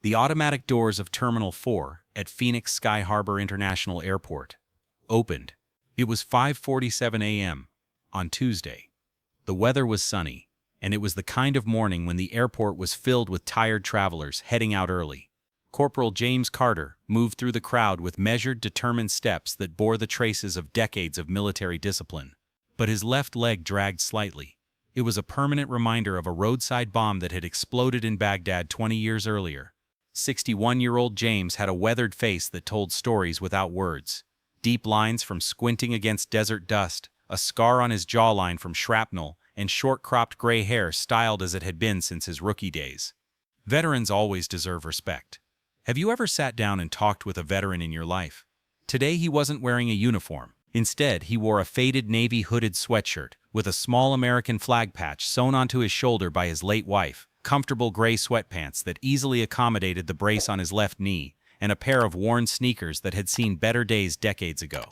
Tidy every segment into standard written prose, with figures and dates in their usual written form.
The automatic doors of Terminal 4 at Phoenix Sky Harbor International Airport opened. It was 5:47 a.m. on Tuesday. The weather was sunny, and it was the kind of morning when the airport was filled with tired travelers heading out early. Corporal James Carter moved through the crowd with measured, determined steps that bore the traces of decades of military discipline. But his left leg dragged slightly. It was a permanent reminder of a roadside bomb that had exploded in Baghdad 20 years earlier. 61-year-old James had a weathered face that told stories without words. Deep lines from squinting against desert dust, a scar on his jawline from shrapnel, and short-cropped gray hair styled as it had been since his rookie days. Veterans always deserve respect. Have you ever sat down and talked with a veteran in your life? Today he wasn't wearing a uniform. Instead, he wore a faded navy hooded sweatshirt with a small American flag patch sewn onto his shoulder by his late wife, comfortable gray sweatpants that easily accommodated the brace on his left knee, and a pair of worn sneakers that had seen better days decades ago.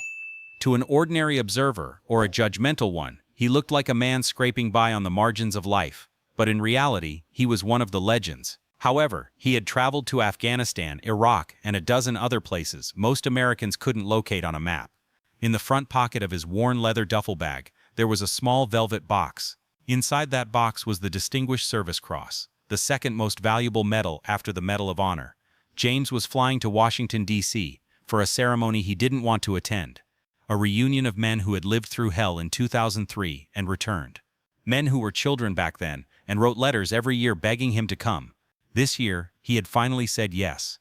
To an ordinary observer, or a judgmental one, he looked like a man scraping by on the margins of life, but in reality, he was one of the legends. However, he had traveled to Afghanistan, Iraq, and a dozen other places most Americans couldn't locate on a map. In the front pocket of his worn leather duffel bag, there was a small velvet box. Inside that box was the Distinguished Service Cross, the second most valuable medal after the Medal of Honor. James was flying to Washington, D.C., for a ceremony he didn't want to attend. A reunion of men who had lived through hell in 2003 and returned. Men who were children back then and wrote letters every year begging him to come. This year, he had finally said yes.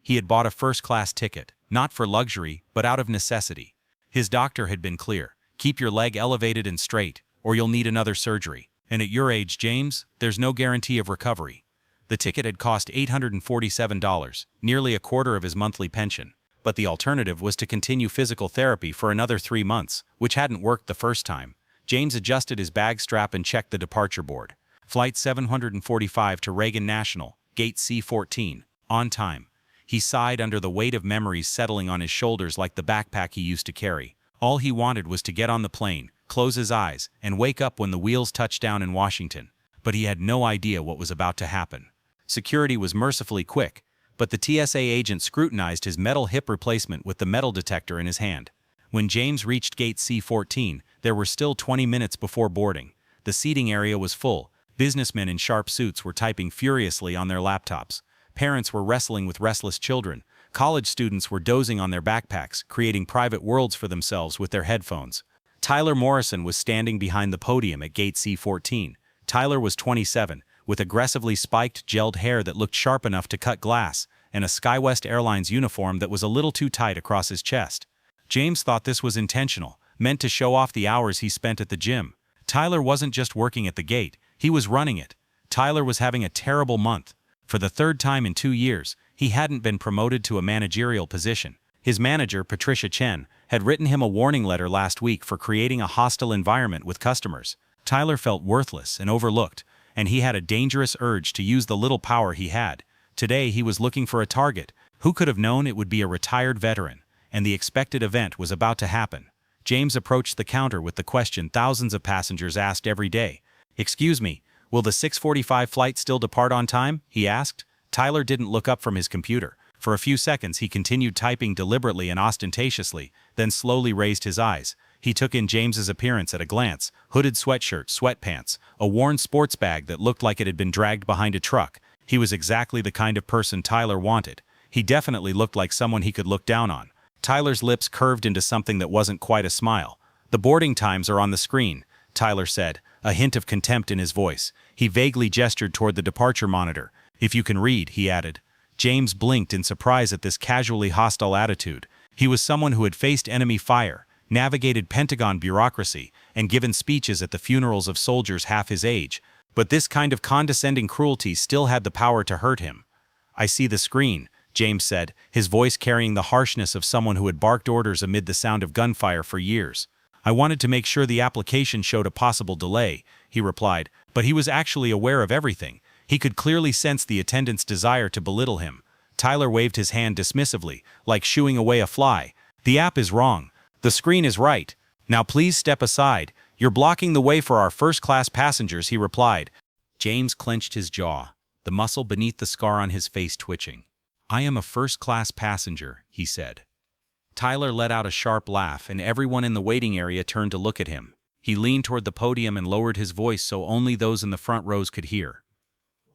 He had bought a first-class ticket, not for luxury, but out of necessity. His doctor had been clear: keep your leg elevated and straight, or you'll need another surgery. And at your age, James, there's no guarantee of recovery. The ticket had cost $847, nearly a quarter of his monthly pension. But the alternative was to continue physical therapy for another 3 months, which hadn't worked the first time. James adjusted his bag strap and checked the departure board. Flight 745 to Reagan National, Gate C-14, on time. He sighed under the weight of memories settling on his shoulders like the backpack he used to carry. All he wanted was to get on the plane, close his eyes, and wake up when the wheels touched down in Washington. But he had no idea what was about to happen. Security was mercifully quick, but the TSA agent scrutinized his metal hip replacement with the metal detector in his hand. When James reached Gate C-14, there were still 20 minutes before boarding. The seating area was full. Businessmen in sharp suits were typing furiously on their laptops. Parents were wrestling with restless children. College students were dozing on their backpacks, creating private worlds for themselves with their headphones. Tyler Morrison was standing behind the podium at Gate C-14. Tyler was 27, with aggressively spiked, gelled hair that looked sharp enough to cut glass, and a SkyWest Airlines uniform that was a little too tight across his chest. James thought this was intentional, meant to show off the hours he spent at the gym. Tyler wasn't just working at the gate, he was running it. Tyler was having a terrible month. For the third time in 2 years, he hadn't been promoted to a managerial position. His manager, Patricia Chen, had written him a warning letter last week for creating a hostile environment with customers. Tyler felt worthless and overlooked, and he had a dangerous urge to use the little power he had. Today he was looking for a target. Who could have known it would be a retired veteran? And the expected event was about to happen. James approached the counter with the question thousands of passengers asked every day. "Excuse me, will the 6:45 flight still depart on time?" he asked. Tyler didn't look up from his computer. For a few seconds he continued typing deliberately and ostentatiously, then slowly raised his eyes. He took in James's appearance at a glance: hooded sweatshirt, sweatpants, a worn sports bag that looked like it had been dragged behind a truck. He was exactly the kind of person Tyler wanted. He definitely looked like someone he could look down on. Tyler's lips curved into something that wasn't quite a smile. "The boarding times are on the screen," Tyler said, a hint of contempt in his voice. He vaguely gestured toward the departure monitor. "If you can read," he added. James blinked in surprise at this casually hostile attitude. He was someone who had faced enemy fire, navigated Pentagon bureaucracy, and given speeches at the funerals of soldiers half his age. But this kind of condescending cruelty still had the power to hurt him. "I see the screen," James said, his voice carrying the harshness of someone who had barked orders amid the sound of gunfire for years. "I wanted to make sure the application showed a possible delay," he replied, but he was actually aware of everything. He could clearly sense the attendant's desire to belittle him. Tyler waved his hand dismissively, like shooing away a fly. "The app is wrong. The screen is right. Now please step aside. You're blocking the way for our first-class passengers," he replied. James clenched his jaw. the muscle beneath the scar on his face twitching. "I am a first-class passenger," he said. Tyler let out a sharp laugh, and everyone in the waiting area turned to look at him. He leaned toward the podium and lowered his voice so only those in the front rows could hear.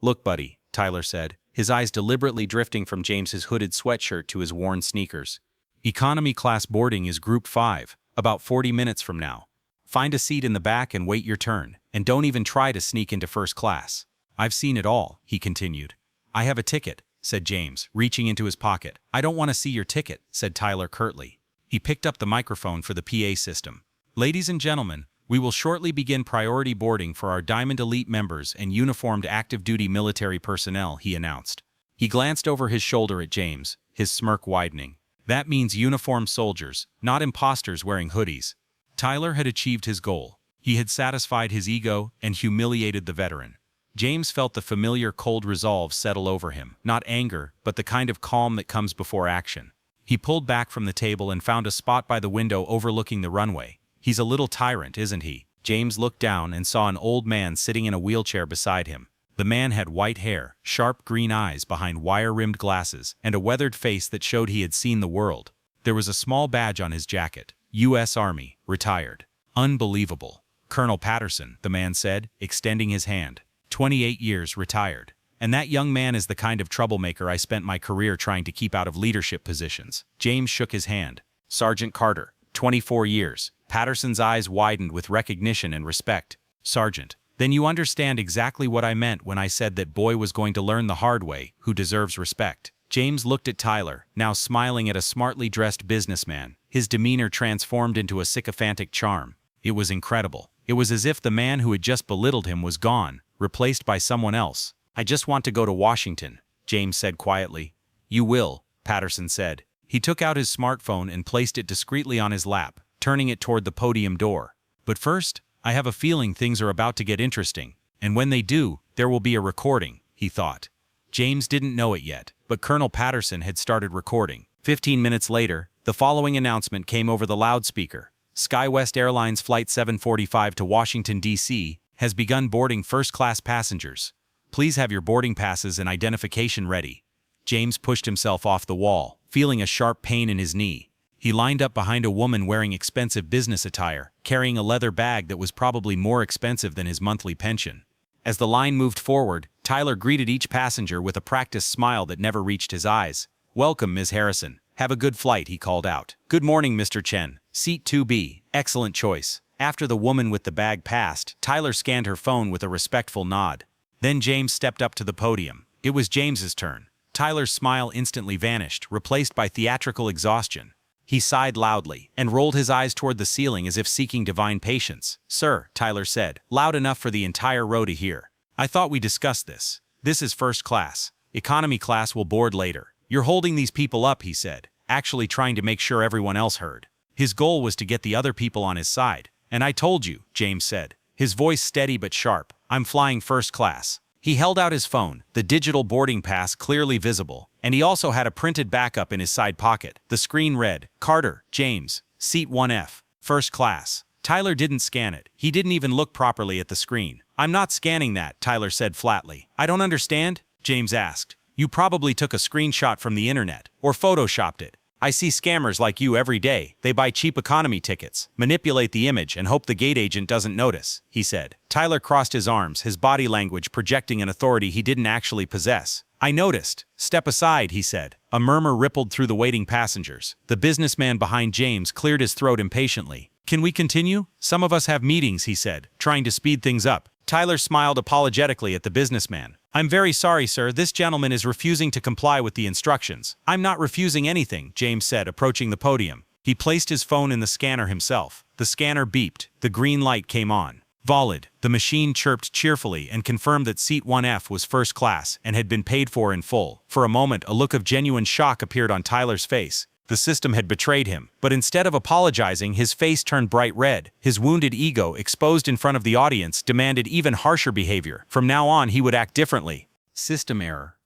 "Look, buddy," Tyler said, his eyes deliberately drifting from James's hooded sweatshirt to his worn sneakers. "Economy class boarding is Group 5, about 40 minutes from now. Find a seat in the back and wait your turn, and don't even try to sneak into first class." "I've seen it all," he continued. "I have a ticket," said James, reaching into his pocket. "I don't want to see your ticket," said Tyler curtly. He picked up the microphone for the PA system. "Ladies and gentlemen, we will shortly begin priority boarding for our Diamond Elite members and uniformed active-duty military personnel," he announced. He glanced over his shoulder at James, his smirk widening. "That means uniformed soldiers, not imposters wearing hoodies." Tyler had achieved his goal. He had satisfied his ego and humiliated the veteran. James felt the familiar cold resolve settle over him, not anger, but the kind of calm that comes before action. He pulled back from the table and found a spot by the window overlooking the runway. "He's a little tyrant, isn't he?" James looked down and saw an old man sitting in a wheelchair beside him. The man had white hair, sharp green eyes behind wire-rimmed glasses, and a weathered face that showed he had seen the world. There was a small badge on his jacket. U.S. Army, retired. "Unbelievable. Colonel Patterson," the man said, extending his hand. 28 years, retired. "And that young man is the kind of troublemaker I spent my career trying to keep out of leadership positions." James shook his hand. "Sergeant Carter, 24 years. Patterson's eyes widened with recognition and respect. "Sergeant, then you understand exactly what I meant when I said that boy was going to learn the hard way, who deserves respect." James looked at Tyler, now smiling at a smartly dressed businessman, his demeanor transformed into a sycophantic charm. It was incredible. It was as if the man who had just belittled him was gone, replaced by someone else. "I just want to go to Washington," James said quietly. "You will," Patterson said. He took out his smartphone and placed it discreetly on his lap, turning it toward the podium door. "But first, I have a feeling things are about to get interesting. And when they do, there will be a recording," he thought. James didn't know it yet, but Colonel Patterson had started recording. 15 minutes later, the following announcement came over the loudspeaker. SkyWest Airlines Flight 745 to Washington, D.C. has begun boarding first-class passengers. Please have your boarding passes and identification ready. James pushed himself off the wall, feeling a sharp pain in his knee. He lined up behind a woman wearing expensive business attire, carrying a leather bag that was probably more expensive than his monthly pension. As the line moved forward, Tyler greeted each passenger with a practiced smile that never reached his eyes. "Welcome, Ms. Harrison. Have a good flight," he called out. "Good morning, Mr. Chen. Seat 2B. Excellent choice." After the woman with the bag passed, Tyler scanned her phone with a respectful nod. Then James stepped up to the podium. It was James's turn. Tyler's smile instantly vanished, replaced by theatrical exhaustion. He sighed loudly and rolled his eyes toward the ceiling as if seeking divine patience. "Sir," Tyler said, loud enough for the entire row to hear. "I thought we discussed this. This is first class. Economy class will board later. You're holding these people up," he said, actually trying to make sure everyone else heard. His goal was to get the other people on his side. "And I told you," James said, his voice steady but sharp. "I'm flying first class." He held out his phone, the digital boarding pass clearly visible, and he also had a printed backup in his side pocket. The screen read, "Carter, James, seat 1F, first class." Tyler didn't scan it. He didn't even look properly at the screen. "I'm not scanning that," Tyler said flatly. "I don't understand?" James asked. "You probably took a screenshot from the internet, or photoshopped it. I see scammers like you every day. They buy cheap economy tickets, manipulate the image, and hope the gate agent doesn't notice," he said. Tyler crossed his arms, his body language projecting an authority he didn't actually possess. "I noticed. Step aside," he said. A murmur rippled through the waiting passengers. The businessman behind James cleared his throat impatiently. "Can we continue? Some of us have meetings," he said, trying to speed things up. Tyler smiled apologetically at the businessman. "I'm very sorry, sir. This gentleman is refusing to comply with the instructions." "I'm not refusing anything," James said, approaching the podium. He placed his phone in the scanner himself. The scanner beeped. The green light came on. Valid. The machine chirped cheerfully and confirmed that seat 1F was first class and had been paid for in full. For a moment, a look of genuine shock appeared on Tyler's face. The system had betrayed him, but instead of apologizing, his face turned bright red. His wounded ego, exposed in front of the audience, demanded even harsher behavior. From now on, he would act differently. "System error."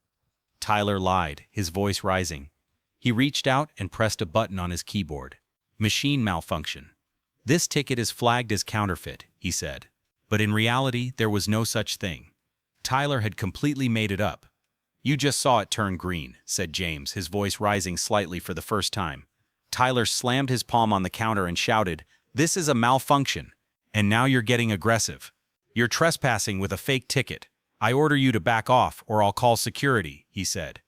Tyler lied, his voice rising. He reached out and pressed a button on his keyboard. "Machine malfunction. This ticket is flagged as counterfeit," he said. But in reality, there was no such thing. Tyler had completely made it up. "You just saw it turn green," said James, his voice rising slightly for the first time. Tyler slammed his palm on the counter and shouted, "This is a malfunction. And now you're getting aggressive. You're trespassing with a fake ticket. I order you to back off or I'll call security," he said.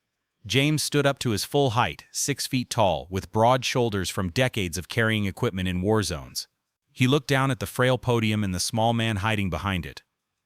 James stood up to his full height, 6 feet tall, with broad shoulders from decades of carrying equipment in war zones. He looked down at the frail podium and the small man hiding behind it.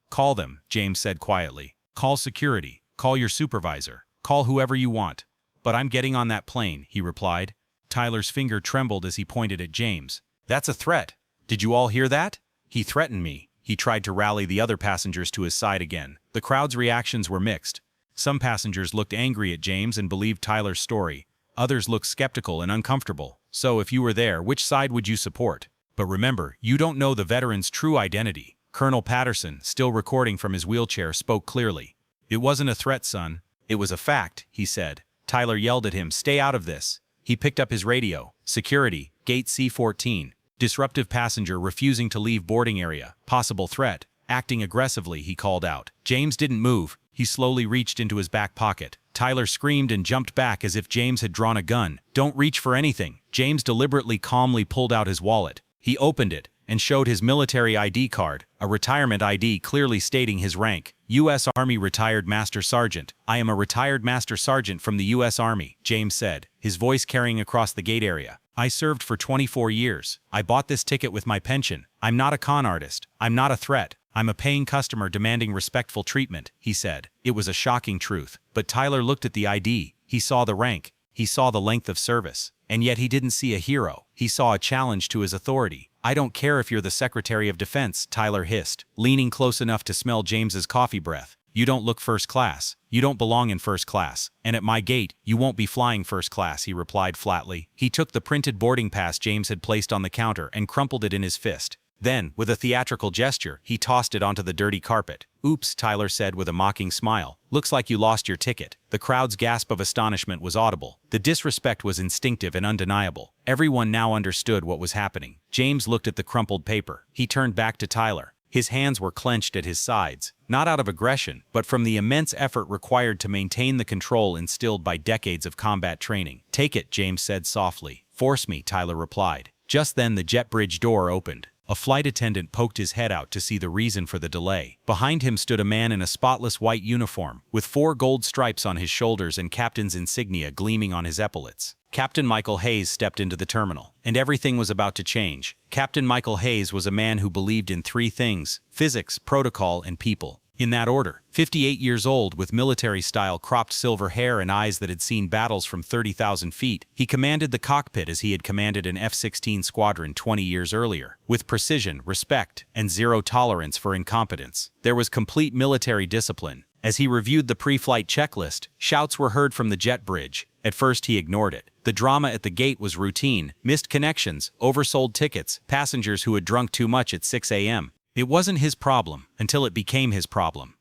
"Call them," James said quietly. "Call security. Call your supervisor. Call whoever you want. But I'm getting on that plane," he replied. Tyler's finger trembled as he pointed at James. "That's a threat. Did you all hear that? He threatened me." He tried to rally the other passengers to his side again. The crowd's reactions were mixed. Some passengers looked angry at James and believed Tyler's story. Others looked skeptical and uncomfortable. "So if you were there, which side would you support? But remember, you don't know the veteran's true identity." Colonel Patterson, still recording from his wheelchair, spoke clearly. "It wasn't a threat, son. It was a fact," he said. Tyler yelled at him, "Stay out of this." He picked up his radio. "Security, gate C-14. Disruptive passenger refusing to leave boarding area. Possible threat. Acting aggressively," he called out. James didn't move. He slowly reached into his back pocket. Tyler screamed and jumped back as if James had drawn a gun. "Don't reach for anything." James deliberately calmly pulled out his wallet. He opened it and showed his military ID card, a retirement ID clearly stating his rank. U.S. Army Retired Master Sergeant. "I am a retired Master Sergeant from the U.S. Army," James said, his voice carrying across the gate area. "I served for 24 years. I bought this ticket with my pension. I'm not a con artist. I'm not a threat. I'm a paying customer demanding respectful treatment," he said. It was a shocking truth. But Tyler looked at the ID. He saw the rank. He saw the length of service. And yet he didn't see a hero. He saw a challenge to his authority. "I don't care if you're the Secretary of Defense," Tyler hissed, leaning close enough to smell James's coffee breath. "You don't look first class. You don't belong in first class. And at my gate, you won't be flying first class," he replied flatly. He took the printed boarding pass James had placed on the counter and crumpled it in his fist. Then, with a theatrical gesture, he tossed it onto the dirty carpet. "Oops," Tyler said with a mocking smile. "Looks like you lost your ticket." The crowd's gasp of astonishment was audible. The disrespect was instinctive and undeniable. Everyone now understood what was happening. James looked at the crumpled paper. He turned back to Tyler. His hands were clenched at his sides, not out of aggression, but from the immense effort required to maintain the control instilled by decades of combat training. "Take it," James said softly. "Force me," Tyler replied. Just then the jetbridge door opened. A flight attendant poked his head out to see the reason for the delay. Behind him stood a man in a spotless white uniform, with 4 gold stripes on his shoulders and captain's insignia gleaming on his epaulets. Captain Michael Hayes stepped into the terminal, and everything was about to change. Captain Michael Hayes was a man who believed in 3 things: physics, protocol, and people. In that order. 58 years old, with military-style cropped silver hair and eyes that had seen battles from 30,000 feet, he commanded the cockpit as he had commanded an F-16 squadron 20 years earlier. With precision, respect, and zero tolerance for incompetence, there was complete military discipline. As he reviewed the pre-flight checklist, shouts were heard from the jet bridge. At first he ignored it. The drama at the gate was routine: missed connections, oversold tickets, passengers who had drunk too much at 6 a.m. It wasn't his problem until it became his problem.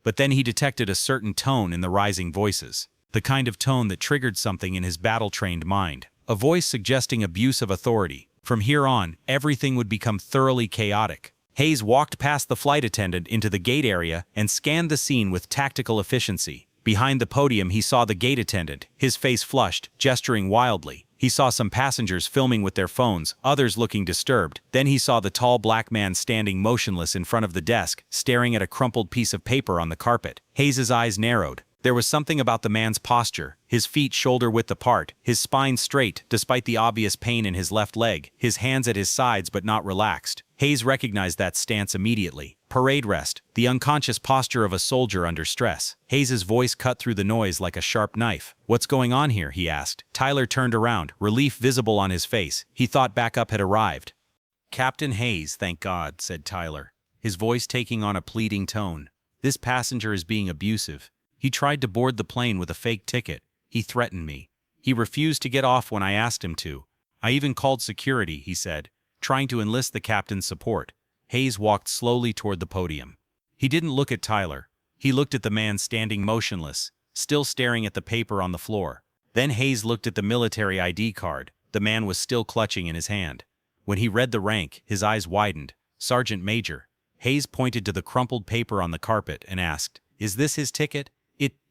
But then he detected a certain tone in the rising voices, the kind of tone that triggered something in his battle-trained mind, a voice suggesting abuse of authority. From here on, everything would become thoroughly chaotic. Hayes walked past the flight attendant into the gate area and scanned the scene with tactical efficiency. Behind the podium he saw the gate attendant, his face flushed, gesturing wildly. He saw some passengers filming with their phones, others looking disturbed. Then he saw the tall black man standing motionless in front of the desk, staring at a crumpled piece of paper on the carpet. Hayes's eyes narrowed. There was something about the man's posture, his feet shoulder-width apart, his spine straight despite the obvious pain in his left leg, his hands at his sides but not relaxed. Hayes recognized that stance immediately. Parade rest, the unconscious posture of a soldier under stress. Hayes's voice cut through the noise like a sharp knife. "What's going on here?" he asked. Tyler turned around, relief visible on his face. He thought backup had arrived. "Captain Hayes, thank God," said Tyler, his voice taking on a pleading tone. "This passenger is being abusive. He tried to board the plane with a fake ticket. He threatened me. He refused to get off when I asked him to. I even called security," he said, trying to enlist the captain's support. Hayes walked slowly toward the podium. He didn't look at Tyler. He looked at the man standing motionless, still staring at the paper on the floor. Then Hayes looked at the military ID card. The man was still clutching in his hand. When he read the rank, his eyes widened. "Sergeant Major." Hayes pointed to the crumpled paper on the carpet and asked, Is this his ticket?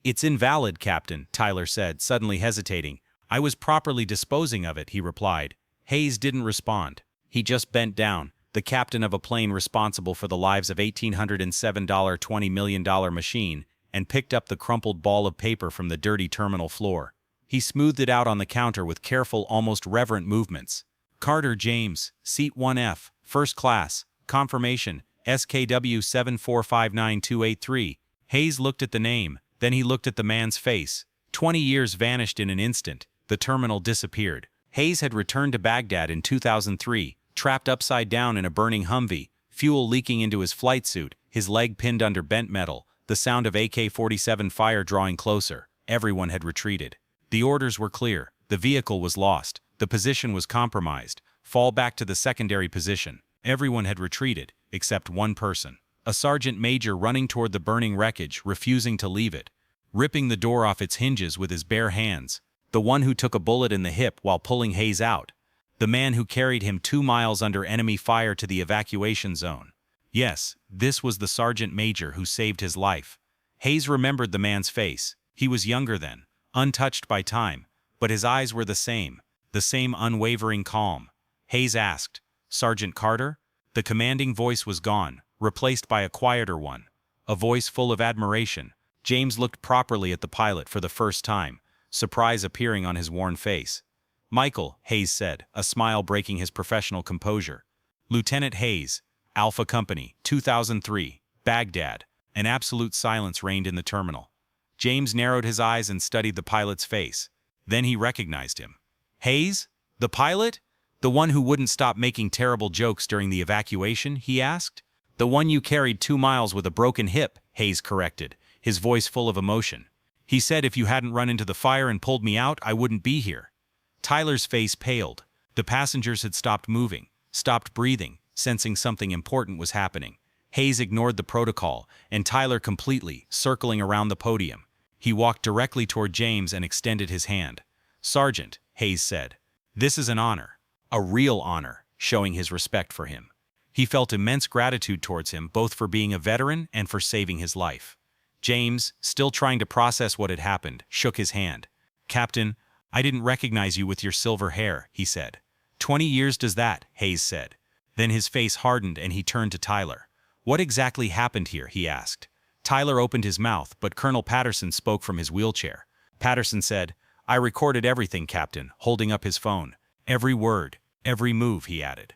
It's invalid, Captain, Tyler said, suddenly hesitating. I was properly disposing of it, he replied. Hayes didn't respond. He just bent down, the captain of a plane responsible for the lives of $1,807 $20 million machine, and picked up the crumpled ball of paper from the dirty terminal floor. He smoothed it out on the counter with careful, almost reverent movements. Carter James, Seat 1F, First Class, Confirmation, SKW 7459283. Hayes looked at the name, then he looked at the man's face. 20 years vanished in an instant. The terminal disappeared. Hayes had returned to Baghdad in 2003, trapped upside down in a burning Humvee, fuel leaking into his flight suit, his leg pinned under bent metal, the sound of AK-47 fire drawing closer. Everyone had retreated. The orders were clear. The vehicle was lost. The position was compromised. Fall back to the secondary position. Everyone had retreated, except one person. A sergeant major running toward the burning wreckage, refusing to leave it, ripping the door off its hinges with his bare hands. The one who took a bullet in the hip while pulling Hayes out. The man who carried him 2 miles under enemy fire to the evacuation zone. Yes, this was the sergeant major who saved his life. Hayes remembered the man's face. He was younger then, untouched by time, but his eyes were the same unwavering calm. Hayes asked, "Sergeant Carter?" The commanding voice was gone, replaced by a quieter one, a voice full of admiration. James looked properly at the pilot for the first time, surprise appearing on his worn face. "Michael," Hayes said, a smile breaking his professional composure. "Lieutenant Hayes, Alpha Company, 2003, Baghdad." An absolute silence reigned in the terminal. James narrowed his eyes and studied the pilot's face. Then he recognized him. "Hayes? The pilot? The one who wouldn't stop making terrible jokes during the evacuation?" he asked. "The one you carried 2 miles with a broken hip," Hayes corrected, his voice full of emotion. "He said if you hadn't run into the fire and pulled me out, I wouldn't be here." Tyler's face paled. The passengers had stopped moving, stopped breathing, sensing something important was happening. Hayes ignored the protocol, and Tyler completely, circling around the podium. He walked directly toward James and extended his hand. "Sergeant," Hayes said, "this is an honor. A real honor," showing his respect for him. He felt immense gratitude towards him, both for being a veteran and for saving his life. James, still trying to process what had happened, shook his hand. "Captain, I didn't recognize you with your silver hair," he said. 20 years does that," Hayes said. Then his face hardened and he turned to Tyler. "What exactly happened here?" he asked. Tyler opened his mouth, but Colonel Patterson spoke from his wheelchair. Patterson said, "I recorded everything, Captain," holding up his phone. "Every word, every move," he added.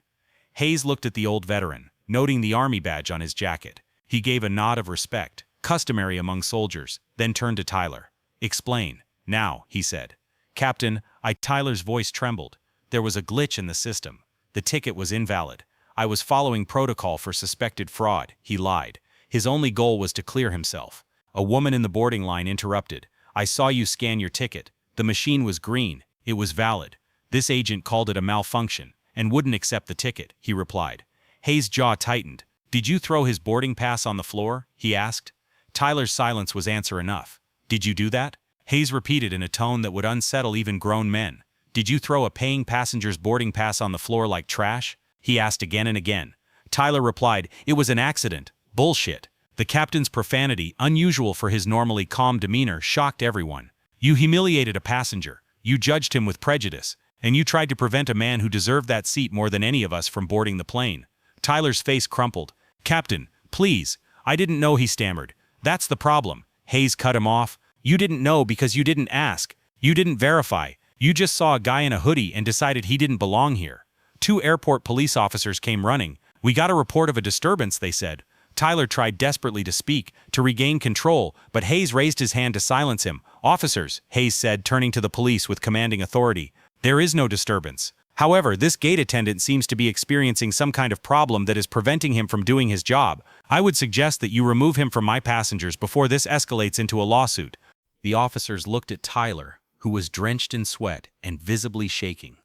Hayes looked at the old veteran, noting the army badge on his jacket. He gave a nod of respect, customary among soldiers, then turned to Tyler. "Explain, now," he said. "Captain, Tyler's voice trembled. "There was a glitch in the system. The ticket was invalid. I was following protocol for suspected fraud," he lied. His only goal was to clear himself. A woman in the boarding line interrupted. "I saw you scan your ticket. The machine was green. It was valid. This agent called it a malfunction and wouldn't accept the ticket," he replied. Hayes' jaw tightened. "Did you throw his boarding pass on the floor?" he asked. Tyler's silence was answer enough. "Did you do that?" Hayes repeated in a tone that would unsettle even grown men. "Did you throw a paying passenger's boarding pass on the floor like trash?" he asked again and again. Tyler replied, "It was an accident." Bullshit. The captain's profanity, unusual for his normally calm demeanor, shocked everyone. "You humiliated a passenger. You judged him with prejudice. And you tried to prevent a man who deserved that seat more than any of us from boarding the plane." Tyler's face crumpled. "Captain, please. I didn't know," he stammered. "That's the problem." Hayes cut him off. "You didn't know because you didn't ask. You didn't verify. You just saw a guy in a hoodie and decided he didn't belong here. 2 airport police officers came running. We got a report of a disturbance, they said." Tyler tried desperately to speak, to regain control, but Hayes raised his hand to silence him. "Officers," Hayes said, turning to the police with commanding authority, "there is no disturbance. However, this gate attendant seems to be experiencing some kind of problem that is preventing him from doing his job. I would suggest that you remove him from my passengers before this escalates into a lawsuit." The officers looked at Tyler, who was drenched in sweat and visibly shaking.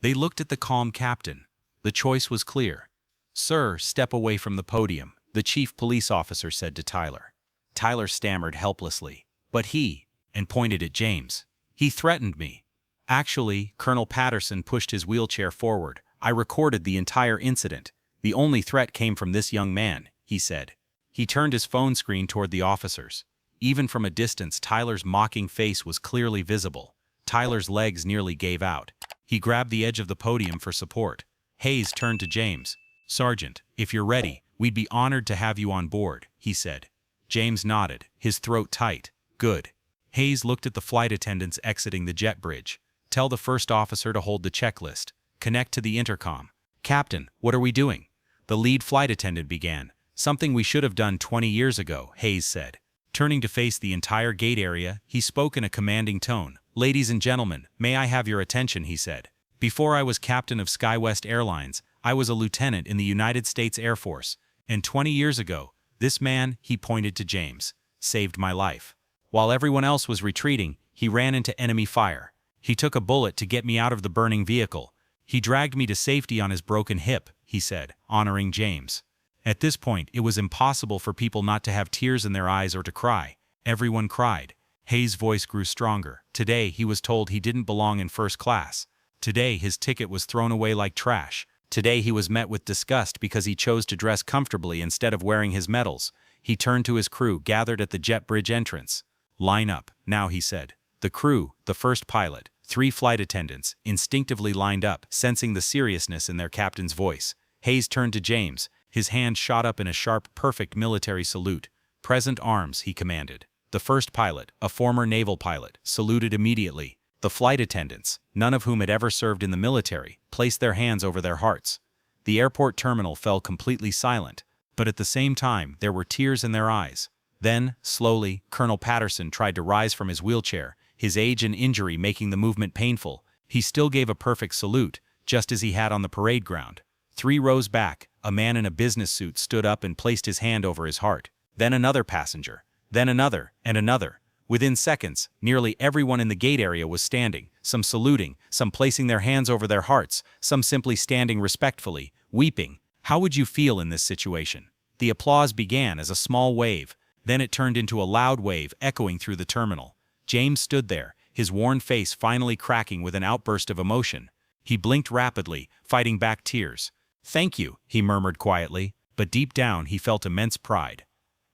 They looked at the calm captain. The choice was clear. "Sir, step away from the podium," the chief police officer said to Tyler. Tyler stammered helplessly. "But he," and pointed at James. "He threatened me." "Actually," Colonel Patterson pushed his wheelchair forward, "I recorded the entire incident. The only threat came from this young man," he said. He turned his phone screen toward the officers. Even from a distance, Tyler's mocking face was clearly visible. Tyler's legs nearly gave out. He grabbed the edge of the podium for support. Hayes turned to James. "Sergeant, if you're ready, we'd be honored to have you on board," he said. James nodded, his throat tight. "Good." Hayes looked at the flight attendants exiting the jet bridge. "Tell the first officer to hold the checklist. Connect to the intercom." "Captain, what are we doing?" The lead flight attendant began. "Something we should have done 20 years ago," Hayes said. Turning to face the entire gate area, he spoke in a commanding tone. "Ladies and gentlemen, may I have your attention," he said. "Before I was captain of SkyWest Airlines, I was a lieutenant in the United States Air Force, and 20 years ago, this man," he pointed to James, "saved my life. While everyone else was retreating, he ran into enemy fire. He took a bullet to get me out of the burning vehicle. He dragged me to safety on his broken hip," he said, honoring James. At this point, it was impossible for people not to have tears in their eyes or to cry. Everyone cried. Hayes' voice grew stronger. Today, he was told he didn't belong in first class. Today, his ticket was thrown away like trash. Today, he was met with disgust because he chose to dress comfortably instead of wearing his medals. He turned to his crew gathered at the jet bridge entrance. "Line up, now," he said. The crew, the first pilot, 3 flight attendants, instinctively lined up, sensing the seriousness in their captain's voice. Hayes turned to James. His hand shot up in a sharp, perfect military salute. "Present arms," he commanded. The first pilot, a former naval pilot, saluted immediately. The flight attendants, none of whom had ever served in the military, placed their hands over their hearts. The airport terminal fell completely silent, but at the same time there were tears in their eyes. Then, slowly, Colonel Patterson tried to rise from his wheelchair, his age and injury making the movement painful. He still gave a perfect salute, just as he had on the parade ground. 3 rows back, a man in a business suit stood up and placed his hand over his heart. Then another passenger. Then another, and another. Within seconds, nearly everyone in the gate area was standing, some saluting, some placing their hands over their hearts, some simply standing respectfully, weeping. How would you feel in this situation? The applause began as a small wave, then it turned into a loud wave echoing through the terminal. James stood there, his worn face finally cracking with an outburst of emotion. He blinked rapidly, fighting back tears. "Thank you," he murmured quietly, but deep down he felt immense pride.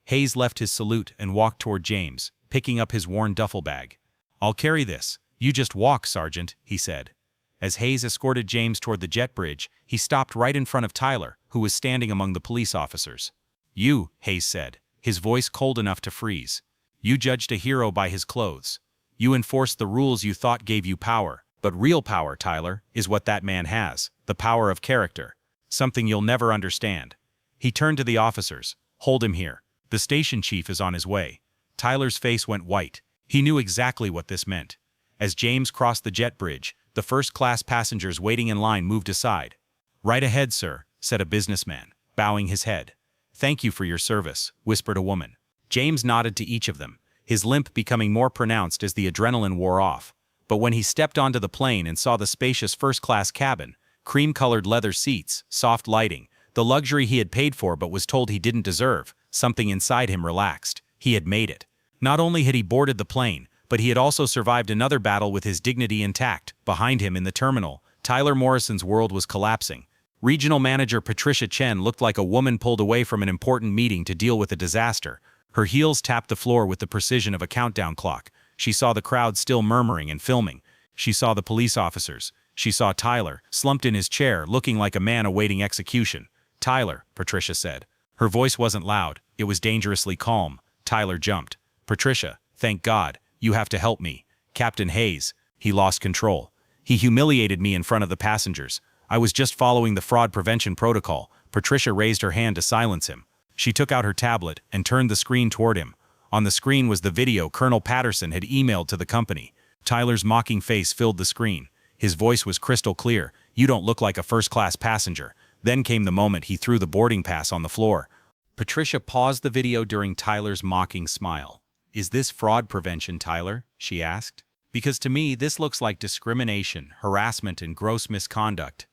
Hayes left his salute and walked toward James, picking up his worn duffel bag. "I'll carry this. You just walk, Sergeant," he said. As Hayes escorted James toward the jet bridge, he stopped right in front of Tyler, who was standing among the police officers. "You," Hayes said, his voice cold enough to freeze. "You judged a hero by his clothes. You enforced the rules you thought gave you power. But real power, Tyler, is what that man has, the power of character. Something you'll never understand." He turned to the officers. "Hold him here. The station chief is on his way." Tyler's face went white. He knew exactly what this meant. As James crossed the jet bridge, the first-class passengers waiting in line moved aside. "Right ahead, sir," said a businessman, bowing his head. "Thank you for your service," whispered a woman. James nodded to each of them, his limp becoming more pronounced as the adrenaline wore off. But when he stepped onto the plane and saw the spacious first-class cabin, cream-colored leather seats, soft lighting, the luxury he had paid for but was told he didn't deserve, something inside him relaxed. He had made it. Not only had he boarded the plane, but he had also survived another battle with his dignity intact. Behind him in the terminal, Tyler Morrison's world was collapsing. Regional Manager Patricia Chen looked like a woman pulled away from an important meeting to deal with a disaster. Her heels tapped the floor with the precision of a countdown clock. She saw the crowd still murmuring and filming. She saw the police officers. She saw Tyler, slumped in his chair, looking like a man awaiting execution. "Tyler," Patricia said. Her voice wasn't loud. It was dangerously calm. Tyler jumped. "Patricia, thank God. You have to help me. Captain Hayes." He lost control. "He humiliated me in front of the passengers. I was just following the fraud prevention protocol." Patricia raised her hand to silence him. She took out her tablet and turned the screen toward him. On the screen was the video Colonel Patterson had emailed to the company. Tyler's mocking face filled the screen. His voice was crystal clear. "You don't look like a first-class passenger." Then came the moment he threw the boarding pass on the floor. Patricia paused the video during Tyler's mocking smile. "Is this fraud prevention, Tyler?" she asked. "Because to me, this looks like discrimination, harassment, and gross misconduct."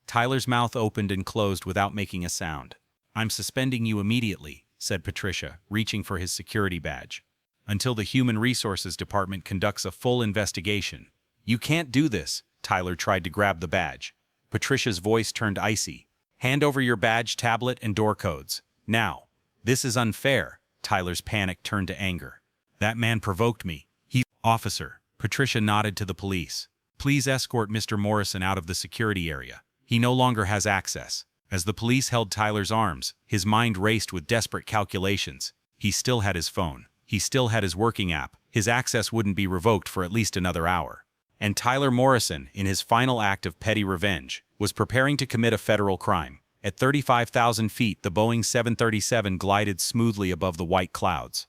Tyler's mouth opened and closed without making a sound. "I'm suspending you immediately," said Patricia, reaching for his security badge, "until the Human Resources Department conducts a full investigation." "You can't do this." Tyler tried to grab the badge. Patricia's voice turned icy. "Hand over your badge, tablet, and door codes. Now." This is unfair. Tyler's panic turned to anger. That man provoked me. Officer. Patricia nodded to the police. Please escort Mr. Morrison out of the security area. He no longer has access. As the police held Tyler's arms, his mind raced with desperate calculations. He still had his phone. He still had his working app. His access wouldn't be revoked for at least another hour. And Tyler Morrison, in his final act of petty revenge, was preparing to commit a federal crime. At 35,000 feet, the Boeing 737 glided smoothly above the white clouds.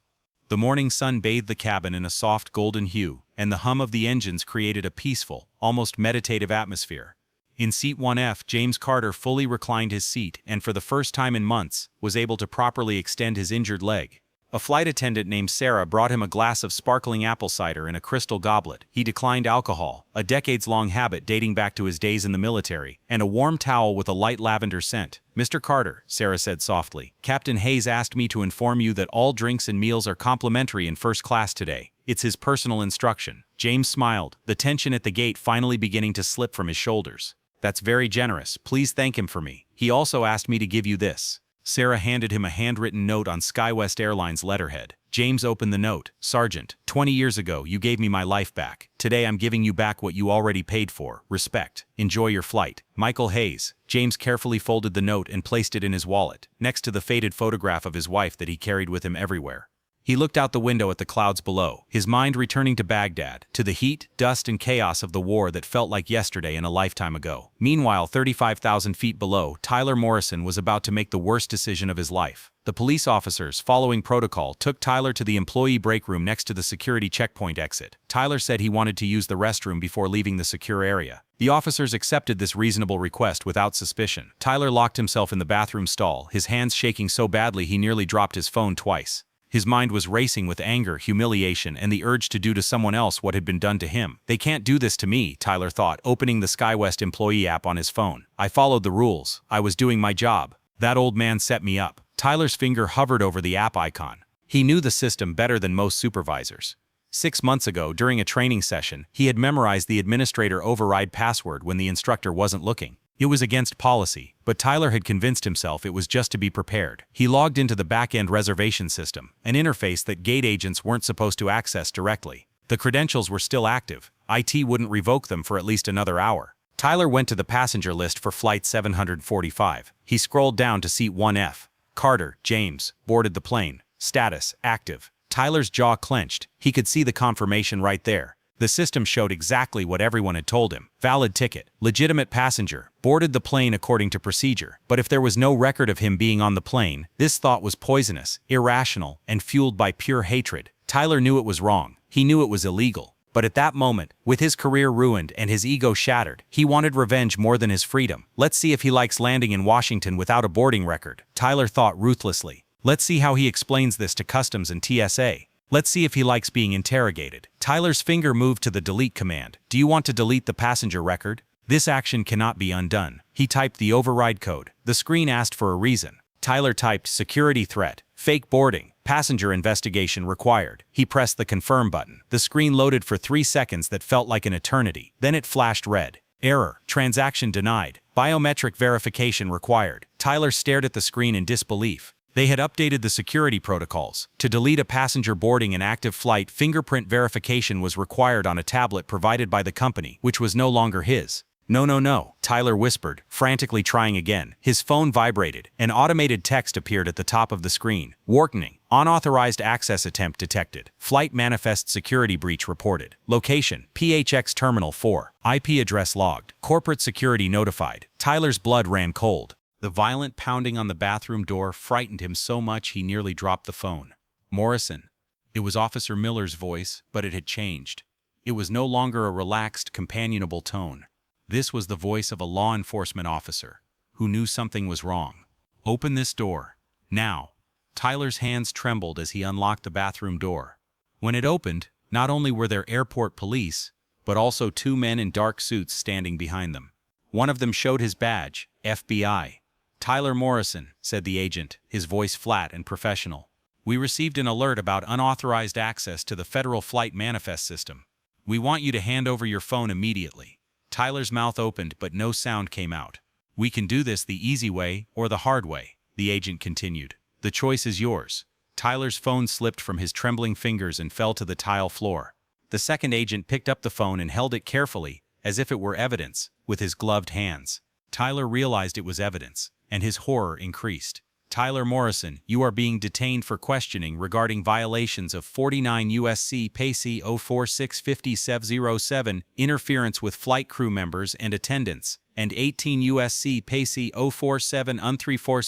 The morning sun bathed the cabin in a soft golden hue, and the hum of the engines created a peaceful, almost meditative atmosphere. In Seat 1F, James Carter fully reclined his seat and, for the first time in months, was able to properly extend his injured leg. A flight attendant named Sarah brought him a glass of sparkling apple cider in a crystal goblet. He declined alcohol, a decades-long habit dating back to his days in the military, and a warm towel with a light lavender scent. Mr. Carter, Sarah said softly, Captain Hayes asked me to inform you that all drinks and meals are complimentary in first class today. It's his personal instruction. James smiled, the tension at the gate finally beginning to slip from his shoulders. That's very generous. Please thank him for me. He also asked me to give you this. Sarah handed him a handwritten note on SkyWest Airline's letterhead. James opened the note. Sergeant, 20 years ago, you gave me my life back. Today I'm giving you back what you already paid for. Respect. Enjoy your flight. Michael Hayes. James carefully folded the note and placed it in his wallet, next to the faded photograph of his wife that he carried with him everywhere. He looked out the window at the clouds below, his mind returning to Baghdad, to the heat, dust and chaos of the war that felt like yesterday and a lifetime ago. Meanwhile, 35,000 feet below, Tyler Morrison was about to make the worst decision of his life. The police officers, following protocol, took Tyler to the employee break room next to the security checkpoint exit. Tyler said he wanted to use the restroom before leaving the secure area. The officers accepted this reasonable request without suspicion. Tyler locked himself in the bathroom stall, his hands shaking so badly he nearly dropped his phone twice. His mind was racing with anger, humiliation, and the urge to do to someone else what had been done to him. They can't do this to me, Tyler thought, opening the SkyWest employee app on his phone. I followed the rules. I was doing my job. That old man set me up. Tyler's finger hovered over the app icon. He knew the system better than most supervisors. 6 months ago, during a training session, he had memorized the administrator override password when the instructor wasn't looking. It was against policy, but Tyler had convinced himself it was just to be prepared. He logged into the back-end reservation system, an interface that gate agents weren't supposed to access directly. The credentials were still active. IT wouldn't revoke them for at least another hour. Tyler went to the passenger list for Flight 745. He scrolled down to Seat 1F. Carter, James, boarded the plane. Status, active. Tyler's jaw clenched. He could see the confirmation right there. The system showed exactly what everyone had told him. Valid ticket, legitimate passenger, boarded the plane according to procedure. But if there was no record of him being on the plane, this thought was poisonous, irrational, and fueled by pure hatred. Tyler knew it was wrong. He knew it was illegal. But at that moment, with his career ruined and his ego shattered, he wanted revenge more than his freedom. Let's see if he likes landing in Washington without a boarding record, Tyler thought ruthlessly. Let's see how he explains this to Customs and TSA. Let's see if he likes being interrogated. Tyler's finger moved to the delete command. Do you want to delete the passenger record? This action cannot be undone. He typed the override code. The screen asked for a reason. Tyler typed security threat, fake boarding, passenger investigation required. He pressed the confirm button. The screen loaded for 3 seconds that felt like an eternity. Then it flashed red. Error, transaction denied, biometric verification required. Tyler stared at the screen in disbelief. They had updated the security protocols. To delete a passenger boarding an active flight, fingerprint verification was required on a tablet provided by the company, which was no longer his. No, no, no, Tyler whispered, frantically trying again. His phone vibrated. An automated text appeared at the top of the screen. Warning, unauthorized access attempt detected. Flight manifest security breach reported. Location, PHX Terminal 4. IP address logged. Corporate security notified. Tyler's blood ran cold. The violent pounding on the bathroom door frightened him so much he nearly dropped the phone. Morrison. It was Officer Miller's voice, but it had changed. It was no longer a relaxed, companionable tone. This was the voice of a law enforcement officer who knew something was wrong. Open this door. Now. Tyler's hands trembled as he unlocked the bathroom door. When it opened, not only were there airport police, but also 2 men in dark suits standing behind them. One of them showed his badge, FBI. Tyler Morrison, said the agent, his voice flat and professional. We received an alert about unauthorized access to the federal flight manifest system. We want you to hand over your phone immediately. Tyler's mouth opened, but no sound came out. We can do this the easy way or the hard way, the agent continued. The choice is yours. Tyler's phone slipped from his trembling fingers and fell to the tile floor. The second agent picked up the phone and held it carefully, as if it were evidence, with his gloved hands. Tyler realized it was evidence, and his horror increased. Tyler Morrison, you are being detained for questioning regarding violations of 49 U.S.C. PAC 04650-07, interference with flight crew members and attendants, and 18 U.S.C. PAC 047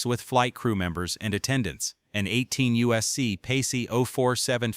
with flight crew members and attendants, and 18 U.S.C. PAC 047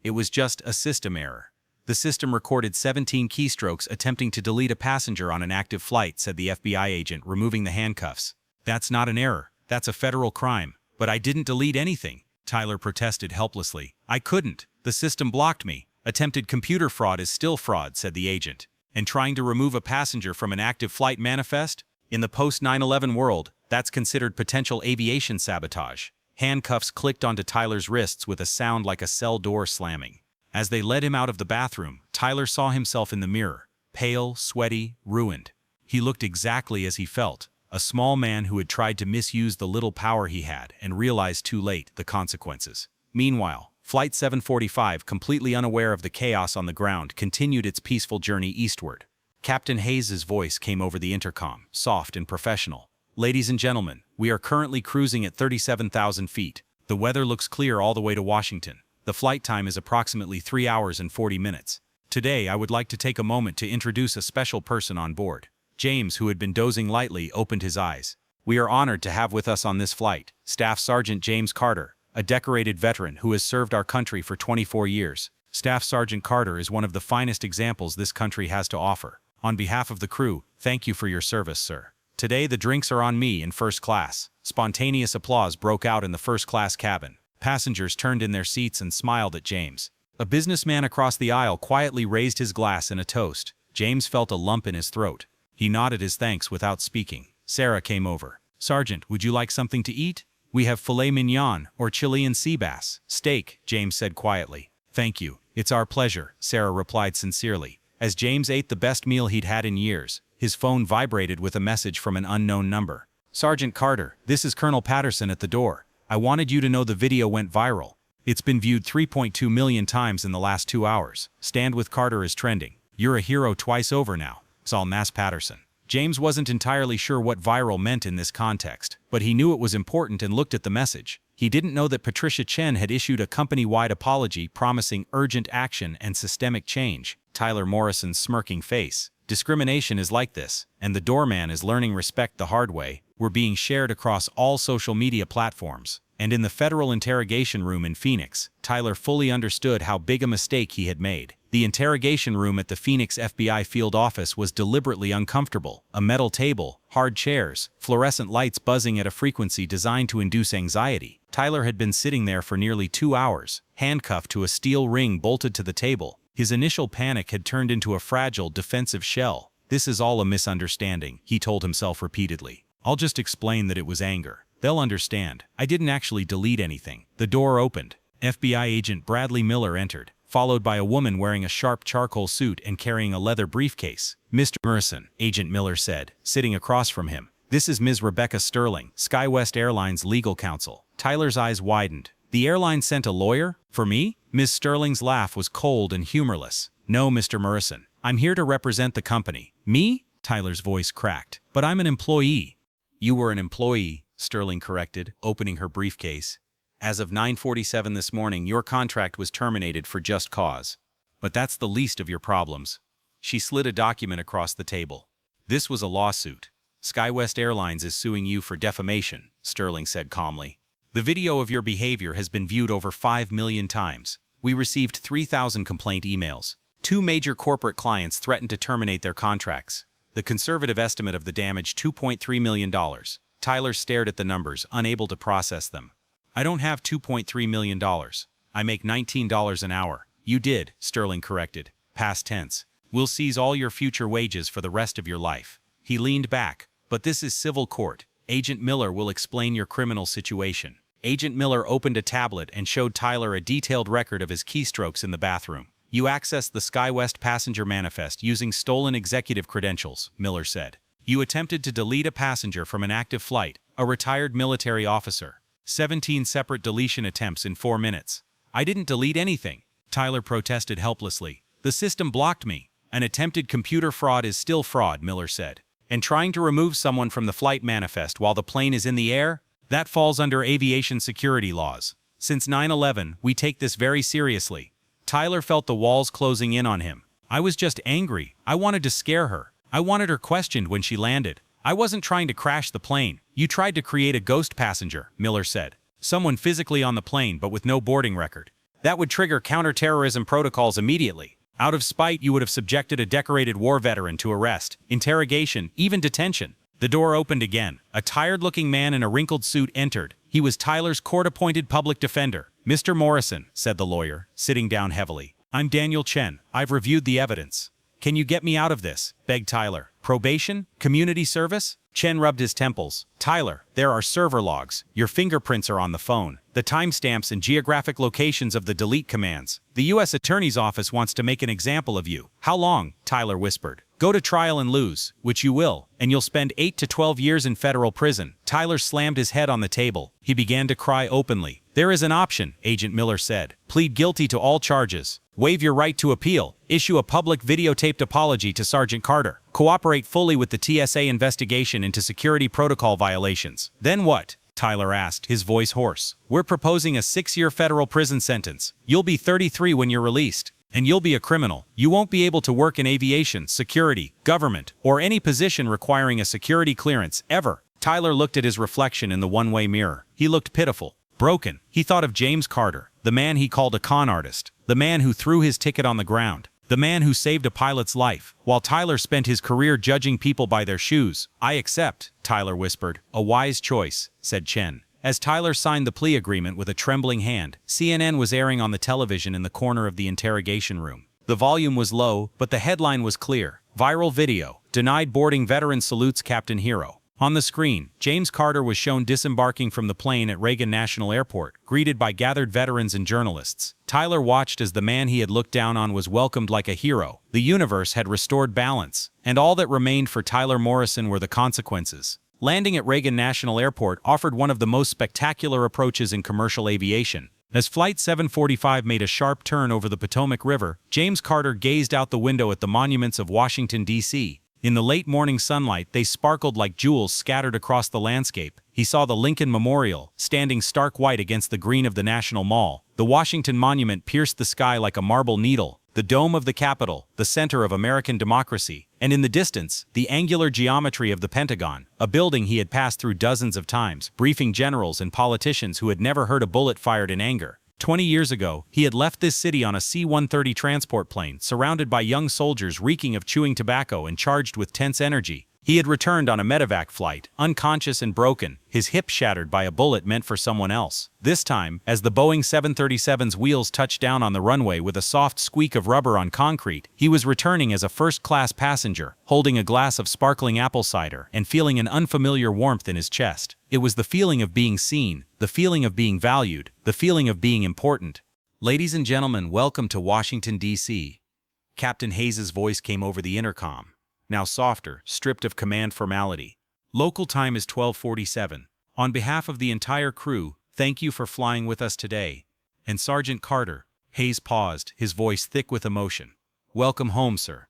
It was just a system error. The system recorded 17 keystrokes attempting to delete a passenger on an active flight, said the FBI agent, removing the handcuffs. That's not an error. That's a federal crime. But I didn't delete anything, Tyler protested helplessly. I couldn't. The system blocked me. Attempted computer fraud is still fraud, said the agent. And trying to remove a passenger from an active flight manifest? In the post-9/11 world, that's considered potential aviation sabotage. Handcuffs clicked onto Tyler's wrists with a sound like a cell door slamming. As they led him out of the bathroom, Tyler saw himself in the mirror, pale, sweaty, ruined. He looked exactly as he felt. A small man who had tried to misuse the little power he had and realized too late the consequences. Meanwhile, Flight 745, completely unaware of the chaos on the ground, continued its peaceful journey eastward. Captain Hayes's voice came over the intercom, soft and professional. Ladies and gentlemen, we are currently cruising at 37,000 feet. The weather looks clear all the way to Washington. The flight time is approximately 3 hours and 40 minutes. Today, I would like to take a moment to introduce a special person on board. James, who had been dozing lightly, opened his eyes. We are honored to have with us on this flight Staff Sergeant James Carter, a decorated veteran who has served our country for 24 years. Staff Sergeant Carter is one of the finest examples this country has to offer. On behalf of the crew, thank you for your service, sir. Today the drinks are on me in first class. Spontaneous applause broke out in the first-class cabin. Passengers turned in their seats and smiled at James. A businessman across the aisle quietly raised his glass in a toast. James felt a lump in his throat. He nodded his thanks without speaking. Sarah came over. Sergeant, would you like something to eat? We have filet mignon or Chilean sea bass. Steak, James said quietly. Thank you. It's our pleasure, Sarah replied sincerely. As James ate the best meal he'd had in years, his phone vibrated with a message from an unknown number. Sergeant Carter, this is Colonel Patterson at the door. I wanted you to know the video went viral. It's been viewed 3.2 million times in the last 2 hours. Stand with Carter is trending. You're a hero twice over now. Saul Mass Patterson. James wasn't entirely sure what viral meant in this context, but he knew it was important and looked at the message. He didn't know that Patricia Chen had issued a company-wide apology promising urgent action and systemic change. Tyler Morrison's smirking face. Discrimination is like this, and the doorman is learning respect the hard way. Were being shared across all social media platforms. And in the federal interrogation room in Phoenix, Tyler fully understood how big a mistake he had made. The interrogation room at the Phoenix FBI field office was deliberately uncomfortable. A metal table, hard chairs, fluorescent lights buzzing at a frequency designed to induce anxiety. Tyler had been sitting there for nearly 2 hours, handcuffed to a steel ring bolted to the table. His initial panic had turned into a fragile, defensive shell. This is all a misunderstanding, he told himself repeatedly. I'll just explain that it was anger. They'll understand. I didn't actually delete anything. The door opened. FBI agent Bradley Miller entered, followed by a woman wearing a sharp charcoal suit and carrying a leather briefcase. Mr. Morrison, Agent Miller said, sitting across from him. This is Ms. Rebecca Sterling, SkyWest Airline's legal counsel. Tyler's eyes widened. The airline sent a lawyer? For me? Ms. Sterling's laugh was cold and humorless. No, Mr. Morrison. I'm here to represent the company. Me? Tyler's voice cracked. But I'm an employee. You were an employee, Sterling corrected, opening her briefcase. As of 9:47 this morning, your contract was terminated for just cause. But that's the least of your problems. She slid a document across the table. This was a lawsuit. SkyWest Airlines is suing you for defamation, Sterling said calmly. The video of your behavior has been viewed over 5 million times. We received 3,000 complaint emails. 2 major corporate clients threatened to terminate their contracts. The conservative estimate of the damage, $2.3 million. Tyler stared at the numbers, unable to process them. I don't have $2.3 million. I make $19 an hour. You did, Sterling corrected. Past tense. We'll seize all your future wages for the rest of your life. He leaned back. But this is civil court. Agent Miller will explain your criminal situation. Agent Miller opened a tablet and showed Tyler a detailed record of his keystrokes in the bathroom. You accessed the SkyWest passenger manifest using stolen executive credentials, Miller said. You attempted to delete a passenger from an active flight, a retired military officer. 17 separate deletion attempts in 4 minutes. I didn't delete anything, Tyler protested helplessly. The system blocked me. An attempted computer fraud is still fraud, Miller said. And trying to remove someone from the flight manifest while the plane is in the air? That falls under aviation security laws. Since 9/11, we take this very seriously. Tyler felt the walls closing in on him. I was just angry. I wanted to scare her. I wanted her questioned when she landed. I wasn't trying to crash the plane. You tried to create a ghost passenger, Miller said. Someone physically on the plane but with no boarding record. That would trigger counterterrorism protocols immediately. Out of spite, you would have subjected a decorated war veteran to arrest, interrogation, even detention. The door opened again. A tired-looking man in a wrinkled suit entered. He was Tyler's court-appointed public defender. Mr. Morrison, said the lawyer, sitting down heavily. I'm Daniel Chen. I've reviewed the evidence. Can you get me out of this? Begged Tyler. Probation? Community service? Chen rubbed his temples. Tyler, there are server logs. Your fingerprints are on the phone. The timestamps and geographic locations of the delete commands. The U.S. Attorney's Office wants to make an example of you. How long? Tyler whispered. Go to trial and lose, which you will, and you'll spend 8 to 12 years in federal prison. Tyler slammed his head on the table. He began to cry openly. There is an option, Agent Miller said. Plead guilty to all charges. Waive your right to appeal. Issue a public videotaped apology to Sergeant Carter. Cooperate fully with the TSA investigation into security protocol violations. Then what? Tyler asked, his voice hoarse. We're proposing a 6-year federal prison sentence. You'll be 33 when you're released. And you'll be a criminal. You won't be able to work in aviation, security, government, or any position requiring a security clearance, ever. Tyler looked at his reflection in the one-way mirror. He looked pitiful, broken. He thought of James Carter, the man he called a con artist, the man who threw his ticket on the ground, the man who saved a pilot's life, while Tyler spent his career judging people by their shoes. I accept, Tyler whispered. A wise choice, said Chen. As Tyler signed the plea agreement with a trembling hand, CNN was airing on the television in the corner of the interrogation room. The volume was low, but the headline was clear. Viral video. Denied boarding veteran salutes Captain Hero. On the screen, James Carter was shown disembarking from the plane at Reagan National Airport, greeted by gathered veterans and journalists. Tyler watched as the man he had looked down on was welcomed like a hero. The universe had restored balance, and all that remained for Tyler Morrison were the consequences. Landing at Reagan National Airport offered one of the most spectacular approaches in commercial aviation. As Flight 745 made a sharp turn over the Potomac River, James Carter gazed out the window at the monuments of Washington, D.C. In the late morning sunlight, they sparkled like jewels scattered across the landscape. He saw the Lincoln Memorial, standing stark white against the green of the National Mall. The Washington Monument pierced the sky like a marble needle. The dome of the Capitol, the center of American democracy, and in the distance, the angular geometry of the Pentagon, a building he had passed through dozens of times, briefing generals and politicians who had never heard a bullet fired in anger. 20 years ago, he had left this city on a C-130 transport plane, surrounded by young soldiers reeking of chewing tobacco and charged with tense energy. He had returned on a medevac flight, unconscious and broken, his hip shattered by a bullet meant for someone else. This time, as the Boeing 737's wheels touched down on the runway with a soft squeak of rubber on concrete, he was returning as a first-class passenger, holding a glass of sparkling apple cider and feeling an unfamiliar warmth in his chest. It was the feeling of being seen, the feeling of being valued, the feeling of being important. Ladies and gentlemen, welcome to Washington, D.C. Captain Hayes' voice came over the intercom, now softer, stripped of command formality. Local time is 12:47. On behalf of the entire crew, thank you for flying with us today. And Sergeant Carter, Hayes paused, his voice thick with emotion. Welcome home, sir.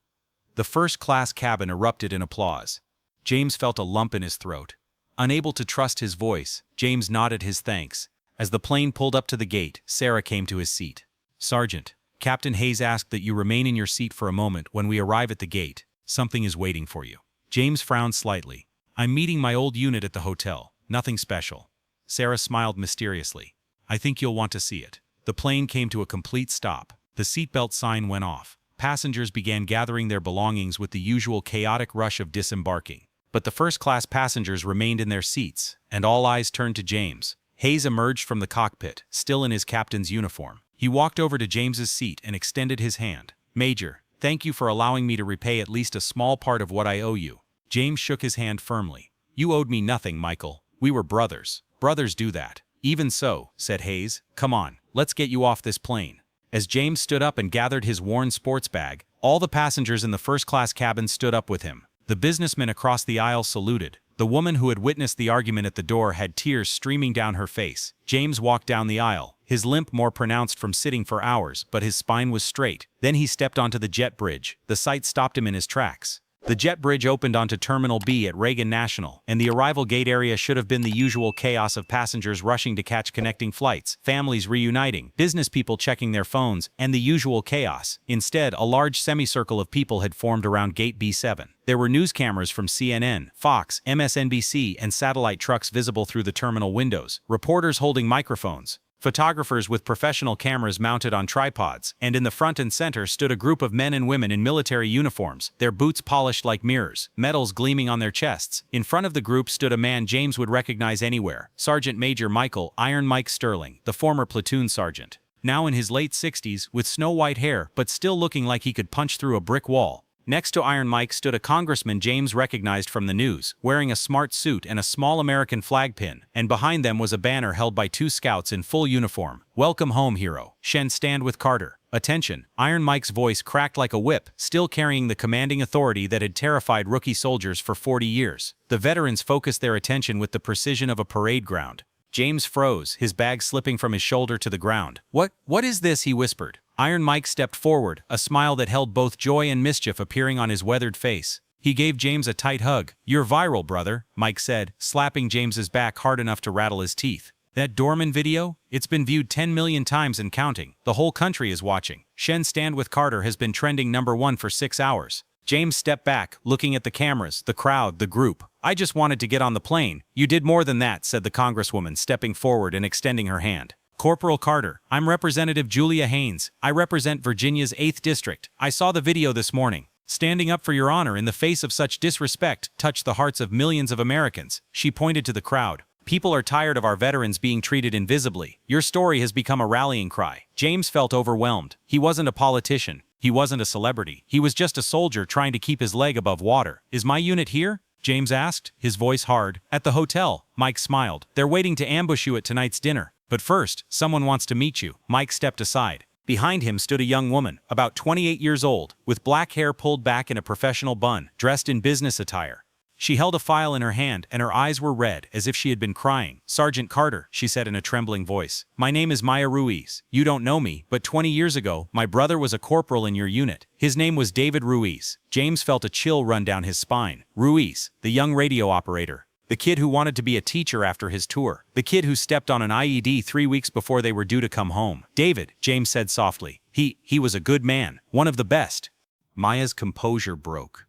The first-class cabin erupted in applause. James felt a lump in his throat. Unable to trust his voice, James nodded his thanks. As the plane pulled up to the gate, Sarah came to his seat. Sergeant, Captain Hayes asked that you remain in your seat for a moment. When we arrive at the gate, something is waiting for you. James frowned slightly. I'm meeting my old unit at the hotel. Nothing special. Sarah smiled mysteriously. I think you'll want to see it. The plane came to a complete stop. The seatbelt sign went off. Passengers began gathering their belongings with the usual chaotic rush of disembarking. But the first-class passengers remained in their seats, and all eyes turned to James. Hayes emerged from the cockpit, still in his captain's uniform. He walked over to James's seat and extended his hand. Major, thank you for allowing me to repay at least a small part of what I owe you. James shook his hand firmly. You owed me nothing, Michael. We were brothers. Brothers do that. Even so, said Hayes. Come on, let's get you off this plane. As James stood up and gathered his worn sports bag, all the passengers in the first-class cabin stood up with him. The businessmen across the aisle saluted. The woman who had witnessed the argument at the door had tears streaming down her face. James walked down the aisle, his limp more pronounced from sitting for hours, but his spine was straight. Then he stepped onto the jet bridge. The sight stopped him in his tracks. The jet bridge opened onto Terminal B at Reagan National, and the arrival gate area should have been the usual chaos of passengers rushing to catch connecting flights, families reuniting, business people checking their phones, and the usual chaos. Instead, a large semicircle of people had formed around Gate B7. There were news cameras from CNN, Fox, MSNBC, and satellite trucks visible through the terminal windows, reporters holding microphones, photographers with professional cameras mounted on tripods, and in the front and center stood a group of men and women in military uniforms, their boots polished like mirrors, medals gleaming on their chests. In front of the group stood a man James would recognize anywhere, Sergeant Major Michael "Iron Mike" Sterling, the former platoon sergeant. Now in his late 60s, with snow-white hair, but still looking like he could punch through a brick wall. Next to Iron Mike stood a congressman James recognized from the news, wearing a smart suit and a small American flag pin, and behind them was a banner held by 2 scouts in full uniform. "Welcome home, hero. Stand with Carter. Attention." Iron Mike's voice cracked like a whip, still carrying the commanding authority that had terrified rookie soldiers for 40 years. The veterans focused their attention with the precision of a parade ground. James froze, his bag slipping from his shoulder to the ground. What is this?" he whispered. Iron Mike stepped forward, a smile that held both joy and mischief appearing on his weathered face. He gave James a tight hug. "You're viral, brother," Mike said, slapping James's back hard enough to rattle his teeth. "That Dorman video? It's been viewed 10 million times and counting. The whole country is watching. Stand with Carter has been trending #1 for 6 hours. James stepped back, looking at the cameras, the crowd, the group. "I just wanted to get on the plane." "You did more than that," said the congresswoman, stepping forward and extending her hand. "Corporal Carter, I'm Representative Julia Haynes. I represent Virginia's 8th District. I saw the video this morning. Standing up for your honor in the face of such disrespect touched the hearts of millions of Americans." She pointed to the crowd. "People are tired of our veterans being treated invisibly. Your story has become a rallying cry." James felt overwhelmed. He wasn't a politician. He wasn't a celebrity. He was just a soldier trying to keep his leg above water. "Is my unit here?" James asked, his voice hard. "At the hotel," Mike smiled. "They're waiting to ambush you at tonight's dinner. But first, someone wants to meet you." Mike stepped aside. Behind him stood a young woman, about 28 years old, with black hair pulled back in a professional bun, dressed in business attire. She held a file in her hand, and her eyes were red, as if she had been crying. "Sergeant Carter," she said in a trembling voice. "My name is Maya Ruiz. You don't know me, but 20 years ago, my brother was a corporal in your unit. His name was David Ruiz." James felt a chill run down his spine. Ruiz, the young radio operator. The kid who wanted to be a teacher after his tour. The kid who stepped on an IED 3 weeks before they were due to come home. "David," James said softly. He was a good man. One of the best." Maya's composure broke.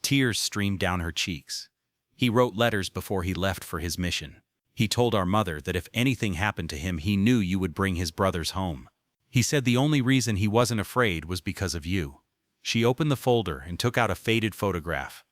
Tears streamed down her cheeks. "He wrote letters before he left for his mission. He told our mother that if anything happened to him, he knew you would bring his brothers home. He said the only reason he wasn't afraid was because of you." She opened the folder and took out a faded photograph.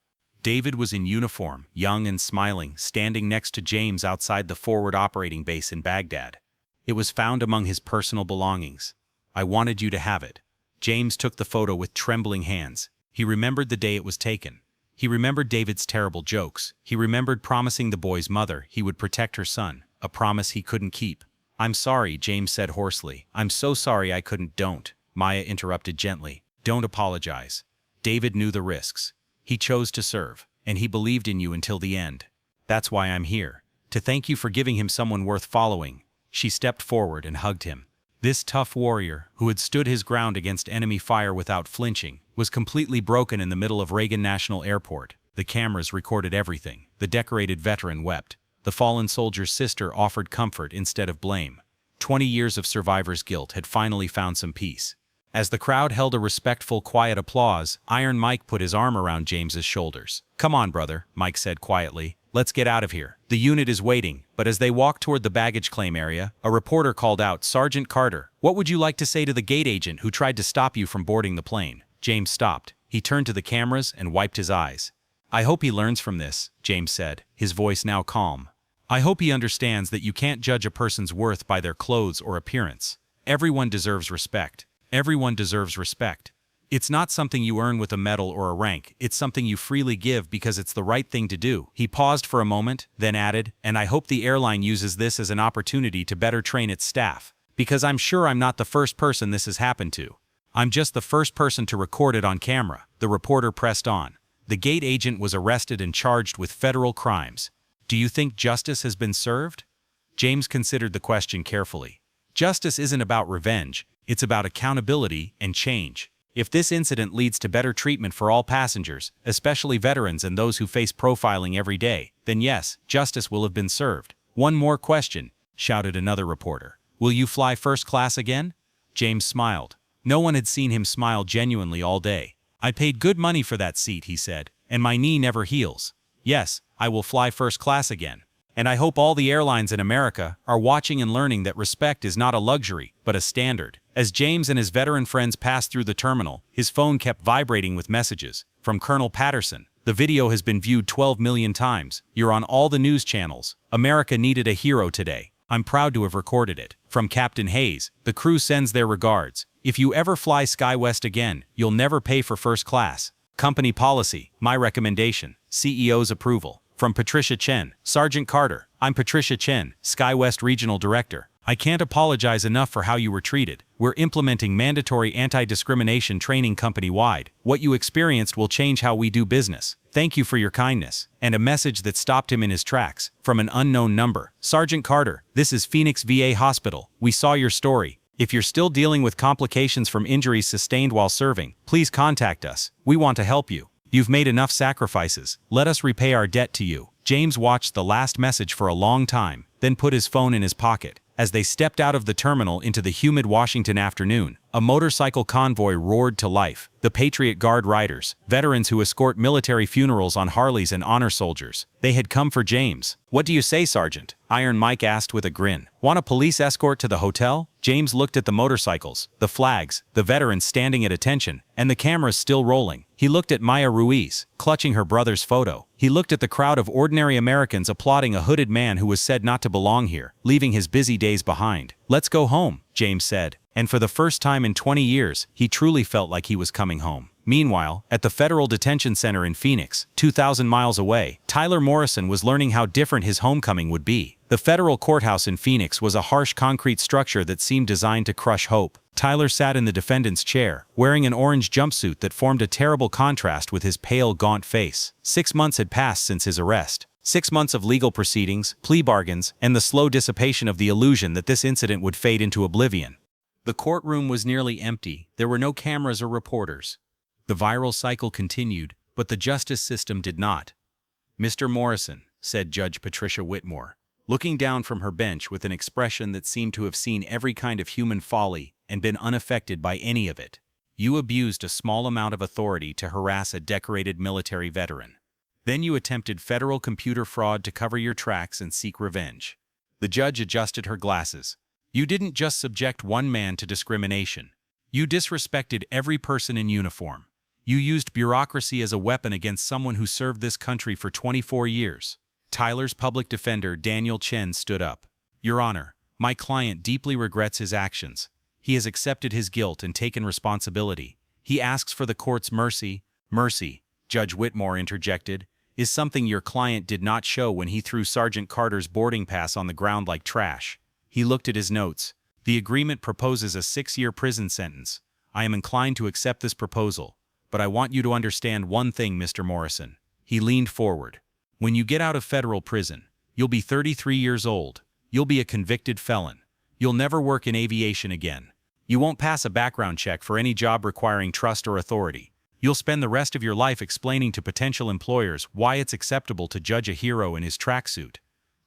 David was in uniform, young and smiling, standing next to James outside the forward operating base in Baghdad. It was found among his personal belongings. "I wanted you to have it." James took the photo with trembling hands. He remembered the day it was taken. He remembered David's terrible jokes. He remembered promising the boy's mother he would protect her son, a promise he couldn't keep. "I'm sorry," James said hoarsely. "I'm so sorry I couldn't." "Don't," Maya interrupted gently. "Don't apologize. David knew the risks. He chose to serve, and he believed in you until the end. That's why I'm here, to thank you for giving him someone worth following." She stepped forward and hugged him. This tough warrior, who had stood his ground against enemy fire without flinching, was completely broken in the middle of Reagan National Airport. The cameras recorded everything. The decorated veteran wept. The fallen soldier's sister offered comfort instead of blame. 20 years of survivor's guilt had finally found some peace. As the crowd held a respectful, quiet applause, Iron Mike put his arm around James's shoulders. "Come on, brother," Mike said quietly. "Let's get out of here. The unit is waiting." But as they walked toward the baggage claim area, a reporter called out, "Sergeant Carter, what would you like to say to the gate agent who tried to stop you from boarding the plane?" James stopped. He turned to the cameras and wiped his eyes. "I hope he learns from this," James said, his voice now calm. "I hope he understands that you can't judge a person's worth by their clothes or appearance. Everyone deserves respect. Everyone deserves respect. It's not something you earn with a medal or a rank. It's something you freely give because it's the right thing to do." He paused for a moment, then added, "And I hope the airline uses this as an opportunity to better train its staff. Because I'm sure I'm not the first person this has happened to. I'm just the first person to record it on camera." The reporter pressed on. The gate agent was arrested and charged with federal crimes. Do you think justice has been served? James considered the question carefully. Justice isn't about revenge, it's about accountability and change. If this incident leads to better treatment for all passengers, especially veterans and those who face profiling every day, then yes, justice will have been served. One more question, shouted another reporter. Will you fly first class again? James smiled. No one had seen him smile genuinely all day. I paid good money for that seat, he said, and my knee never heals. Yes, I will fly first class again. And I hope all the airlines in America are watching and learning that respect is not a luxury, but a standard. As James and his veteran friends passed through the terminal, his phone kept vibrating with messages. From Colonel Patterson. The video has been viewed 12 million times. You're on all the news channels. America needed a hero today. I'm proud to have recorded it. From Captain Hayes. The crew sends their regards. If you ever fly SkyWest again, you'll never pay for first class. Company policy. My recommendation. CEO's approval. From Patricia Chen. Sergeant Carter. I'm Patricia Chen, SkyWest Regional Director. I can't apologize enough for how you were treated. We're implementing mandatory anti-discrimination training company-wide. What you experienced will change how we do business. Thank you for your kindness. And a message that stopped him in his tracks. From an unknown number. Sergeant Carter, this is Phoenix VA Hospital. We saw your story. If you're still dealing with complications from injuries sustained while serving, please contact us. We want to help you. You've made enough sacrifices. Let us repay our debt to you. James watched the last message for a long time, then put his phone in his pocket. As they stepped out of the terminal into the humid Washington afternoon, a motorcycle convoy roared to life. The Patriot Guard riders, veterans who escort military funerals on Harleys and honor soldiers. They had come for James. What do you say, Sergeant? Iron Mike asked with a grin. Want a police escort to the hotel? James looked at the motorcycles, the flags, the veterans standing at attention, and the cameras still rolling. He looked at Maya Ruiz, clutching her brother's photo. He looked at the crowd of ordinary Americans applauding a hooded man who was said not to belong here, leaving his busy days behind. Let's go home, James said. And for the first time in 20 years, he truly felt like he was coming home. Meanwhile, at the Federal Detention Center in Phoenix, 2,000 miles away, Tyler Morrison was learning how different his homecoming would be. The federal courthouse in Phoenix was a harsh concrete structure that seemed designed to crush hope. Tyler sat in the defendant's chair, wearing an orange jumpsuit that formed a terrible contrast with his pale, gaunt face. 6 months had passed since his arrest. 6 months of legal proceedings, plea bargains, and the slow dissipation of the illusion that this incident would fade into oblivion. The courtroom was nearly empty. There were no cameras or reporters. The viral cycle continued, but the justice system did not. Mr. Morrison, said Judge Patricia Whitmore, looking down from her bench with an expression that seemed to have seen every kind of human folly and been unaffected by any of it. You abused a small amount of authority to harass a decorated military veteran. Then you attempted federal computer fraud to cover your tracks and seek revenge. The judge adjusted her glasses. You didn't just subject one man to discrimination. You disrespected every person in uniform. You used bureaucracy as a weapon against someone who served this country for 24 years. Tyler's public defender, Daniel Chen, stood up. Your Honor, my client deeply regrets his actions. He has accepted his guilt and taken responsibility. He asks for the court's mercy. Mercy, Judge Whitmore interjected, is something your client did not show when he threw Sergeant Carter's boarding pass on the ground like trash. He looked at his notes. The agreement proposes a 6-year prison sentence. I am inclined to accept this proposal, but I want you to understand one thing, Mr. Morrison. He leaned forward. When you get out of federal prison, you'll be 33 years old. You'll be a convicted felon. You'll never work in aviation again. You won't pass a background check for any job requiring trust or authority. You'll spend the rest of your life explaining to potential employers why it's acceptable to judge a hero in his tracksuit.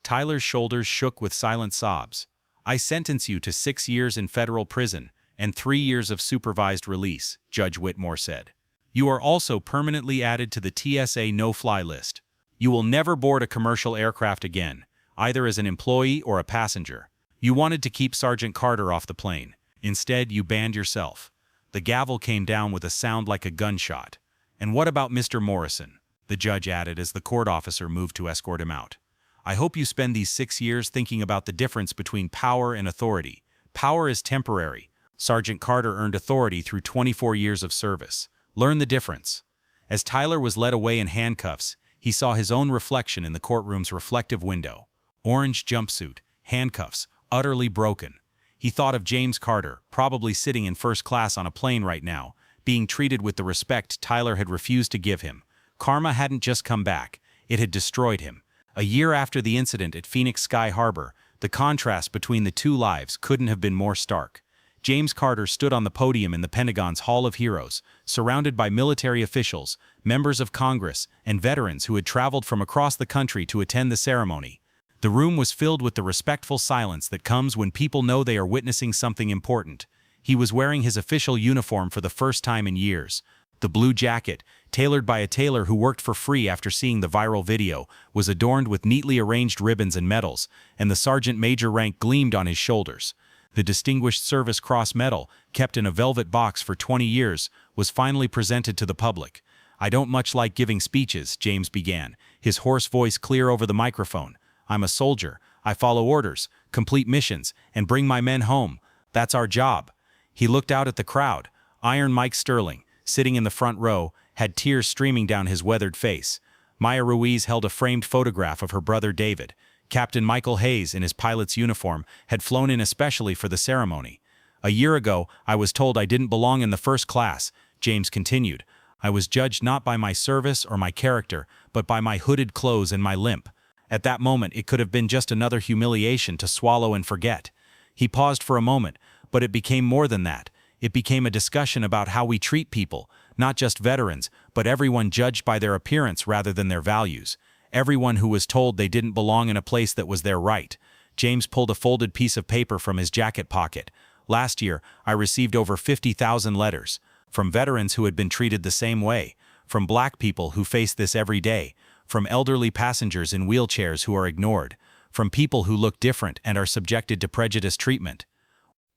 Tyler's shoulders shook with silent sobs. I sentence you to 6 years in federal prison and 3 years of supervised release, Judge Whitmore said. You are also permanently added to the TSA no-fly list. You will never board a commercial aircraft again, either as an employee or a passenger. You wanted to keep Sergeant Carter off the plane. Instead, you banned yourself. The gavel came down with a sound like a gunshot. And what about Mr. Morrison? The judge added as the court officer moved to escort him out. I hope you spend these 6 years thinking about the difference between power and authority. Power is temporary. Sergeant Carter earned authority through 24 years of service. Learn the difference. As Tyler was led away in handcuffs, he saw his own reflection in the courtroom's reflective window. Orange jumpsuit, handcuffs, utterly broken. He thought of James Carter, probably sitting in first class on a plane right now, being treated with the respect Tyler had refused to give him. Karma hadn't just come back, it had destroyed him. A year after the incident at Phoenix Sky Harbor, the contrast between the two lives couldn't have been more stark. James Carter stood on the podium in the Pentagon's Hall of Heroes, surrounded by military officials, members of Congress, and veterans who had traveled from across the country to attend the ceremony. The room was filled with the respectful silence that comes when people know they are witnessing something important. He was wearing his official uniform for the first time in years. The blue jacket, tailored by a tailor who worked for free after seeing the viral video, was adorned with neatly arranged ribbons and medals, and the sergeant major rank gleamed on his shoulders. The Distinguished Service Cross Medal, kept in a velvet box for 20 years, was finally presented to the public. "I don't much like giving speeches," James began, his hoarse voice clear over the microphone. "I'm a soldier. I follow orders, complete missions, and bring my men home. That's our job." He looked out at the crowd. Iron Mike Sterling, sitting in the front row, had tears streaming down his weathered face. Maya Ruiz held a framed photograph of her brother David. Captain Michael Hayes, in his pilot's uniform, had flown in especially for the ceremony. "A year ago, I was told I didn't belong in the first class," James continued. "I was judged not by my service or my character, but by my hooded clothes and my limp. At that moment, it could have been just another humiliation to swallow and forget." He paused for a moment, but it became more than that. It became a discussion about how we treat people, not just veterans, but everyone judged by their appearance rather than their values. Everyone who was told they didn't belong in a place that was their right. James pulled a folded piece of paper from his jacket pocket. "Last year, I received over 50,000 letters. From veterans who had been treated the same way. From black people who face this every day. From elderly passengers in wheelchairs who are ignored. From people who look different and are subjected to prejudice treatment."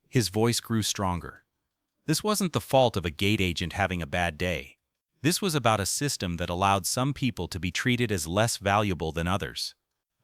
His voice grew stronger. This wasn't the fault of a gate agent having a bad day. This was about a system that allowed some people to be treated as less valuable than others.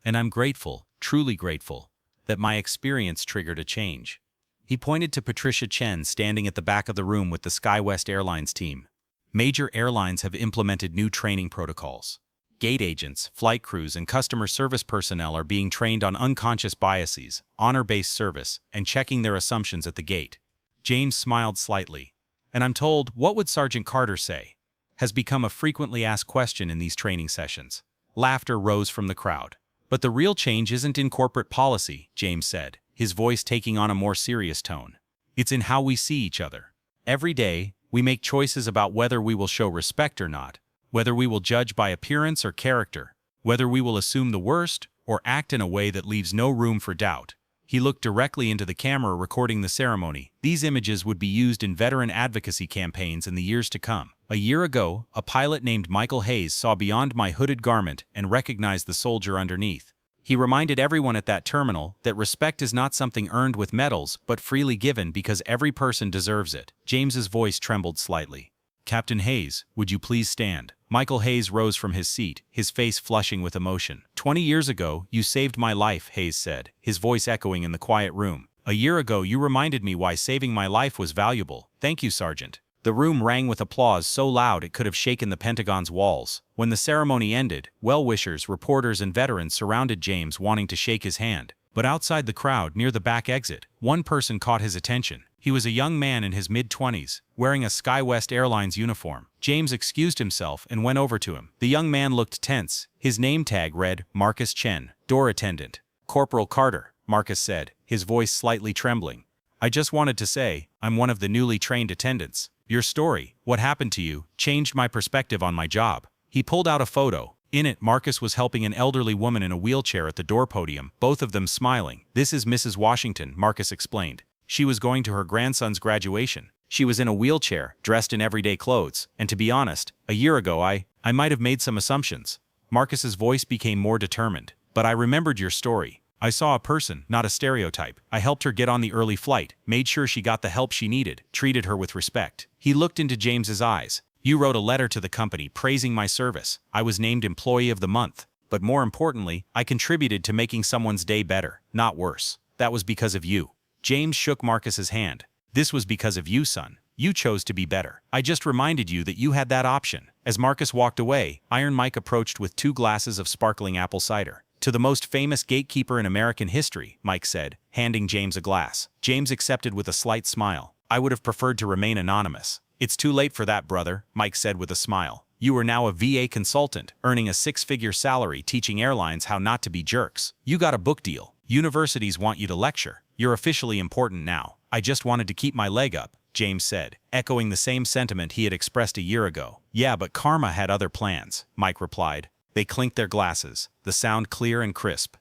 And I'm grateful, truly grateful, that my experience triggered a change. He pointed to Patricia Chen standing at the back of the room with the SkyWest Airlines team. Major airlines have implemented new training protocols. Gate agents, flight crews, and customer service personnel are being trained on unconscious biases, honor-based service, and checking their assumptions at the gate. James smiled slightly. "And I'm told, what would Sergeant Carter say?" has become a frequently asked question in these training sessions. Laughter rose from the crowd. "But the real change isn't in corporate policy," James said, his voice taking on a more serious tone. "It's in how we see each other. Every day, we make choices about whether we will show respect or not, whether we will judge by appearance or character, whether we will assume the worst or act in a way that leaves no room for doubt." He looked directly into the camera recording the ceremony. These images would be used in veteran advocacy campaigns in the years to come. "A year ago, a pilot named Michael Hayes saw beyond my hooded garment and recognized the soldier underneath. He reminded everyone at that terminal that respect is not something earned with medals, but freely given because every person deserves it." James's voice trembled slightly. "Captain Hayes, would you please stand?" Michael Hayes rose from his seat, his face flushing with emotion. 20 years ago, you saved my life," Hayes said, his voice echoing in the quiet room. "A year ago, you reminded me why saving my life was valuable. Thank you, Sergeant." The room rang with applause so loud it could have shaken the Pentagon's walls. When the ceremony ended, well-wishers, reporters, and veterans surrounded James, wanting to shake his hand. But outside the crowd, near the back exit, one person caught his attention. He was a young man in his mid-20s, wearing a SkyWest Airlines uniform. James excused himself and went over to him. The young man looked tense. His name tag read, Marcus Chen, door attendant. "Corporal Carter," Marcus said, his voice slightly trembling. "I just wanted to say, I'm one of the newly trained attendants. Your story, what happened to you, changed my perspective on my job." He pulled out a photo. In it, Marcus was helping an elderly woman in a wheelchair at the door podium, both of them smiling. "This is Mrs. Washington," Marcus explained. "She was going to her grandson's graduation. She was in a wheelchair, dressed in everyday clothes, and to be honest, a year ago I might have made some assumptions." Marcus's voice became more determined. "But I remembered your story. I saw a person, not a stereotype. I helped her get on the early flight, made sure she got the help she needed, treated her with respect." He looked into James's eyes. "You wrote a letter to the company praising my service. I was named Employee of the Month. But more importantly, I contributed to making someone's day better, not worse. That was because of you." James shook Marcus's hand. "This was because of you, son. You chose to be better. I just reminded you that you had that option." As Marcus walked away, Iron Mike approached with 2 glasses of sparkling apple cider. "To the most famous gatekeeper in American history," Mike said, handing James a glass. James accepted with a slight smile. "I would have preferred to remain anonymous." "It's too late for that, brother," Mike said with a smile. You are now a VA consultant, earning a six-figure salary teaching airlines how not to be jerks. You got a book deal. Universities want you to lecture. You're officially important now. I just wanted to keep my leg up, James said, echoing the same sentiment he had expressed a year ago. Yeah, but karma had other plans, Mike replied. They clinked their glasses, the sound clear and crisp.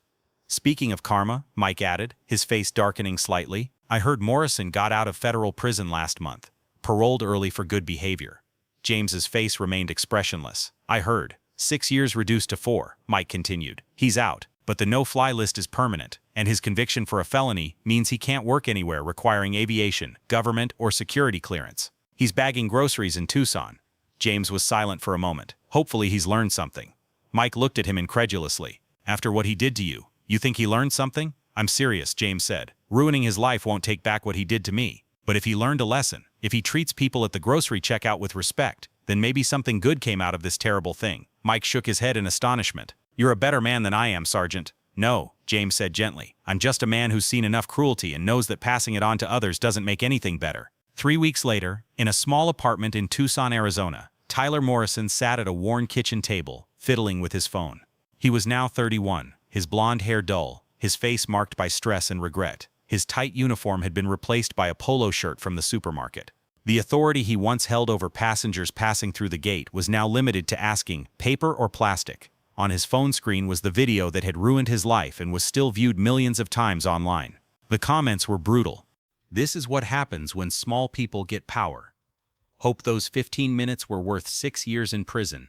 Speaking of karma, Mike added, his face darkening slightly, I heard Morrison got out of federal prison last month, paroled early for good behavior. James's face remained expressionless. I heard. 6 years reduced to 4, Mike continued. He's out, but the no-fly list is permanent, and his conviction for a felony means he can't work anywhere requiring aviation, government, or security clearance. He's bagging groceries in Tucson. James was silent for a moment. Hopefully he's learned something. Mike looked at him incredulously. After what he did to you, you think he learned something? I'm serious, James said. Ruining his life won't take back what he did to me. But if he learned a lesson, if he treats people at the grocery checkout with respect, then maybe something good came out of this terrible thing. Mike shook his head in astonishment. You're a better man than I am, Sergeant. No, James said gently. I'm just a man who's seen enough cruelty and knows that passing it on to others doesn't make anything better. 3 weeks later, in a small apartment in Tucson, Arizona, Tyler Morrison sat at a worn kitchen table, fiddling with his phone. He was now 31, his blonde hair dull, his face marked by stress and regret. His tight uniform had been replaced by a polo shirt from the supermarket. The authority he once held over passengers passing through the gate was now limited to asking, paper or plastic? On his phone screen was the video that had ruined his life and was still viewed millions of times online. The comments were brutal. This is what happens when small people get power. Hope those 15 minutes were worth 6 years in prison.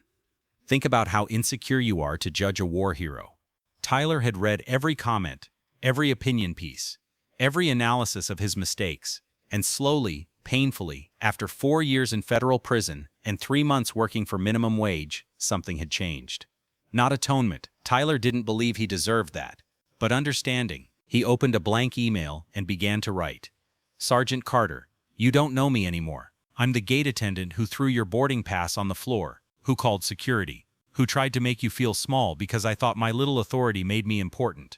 Think about how insecure you are to judge a war hero. Tyler had read every comment, every opinion piece, every analysis of his mistakes, and slowly, painfully, after 4 years in federal prison and 3 months working for minimum wage, something had changed. Not atonement. Tyler didn't believe he deserved that. But understanding. He opened a blank email and began to write. Sergeant Carter, you don't know me anymore. I'm the gate attendant who threw your boarding pass on the floor, who called security, who tried to make you feel small because I thought my little authority made me important.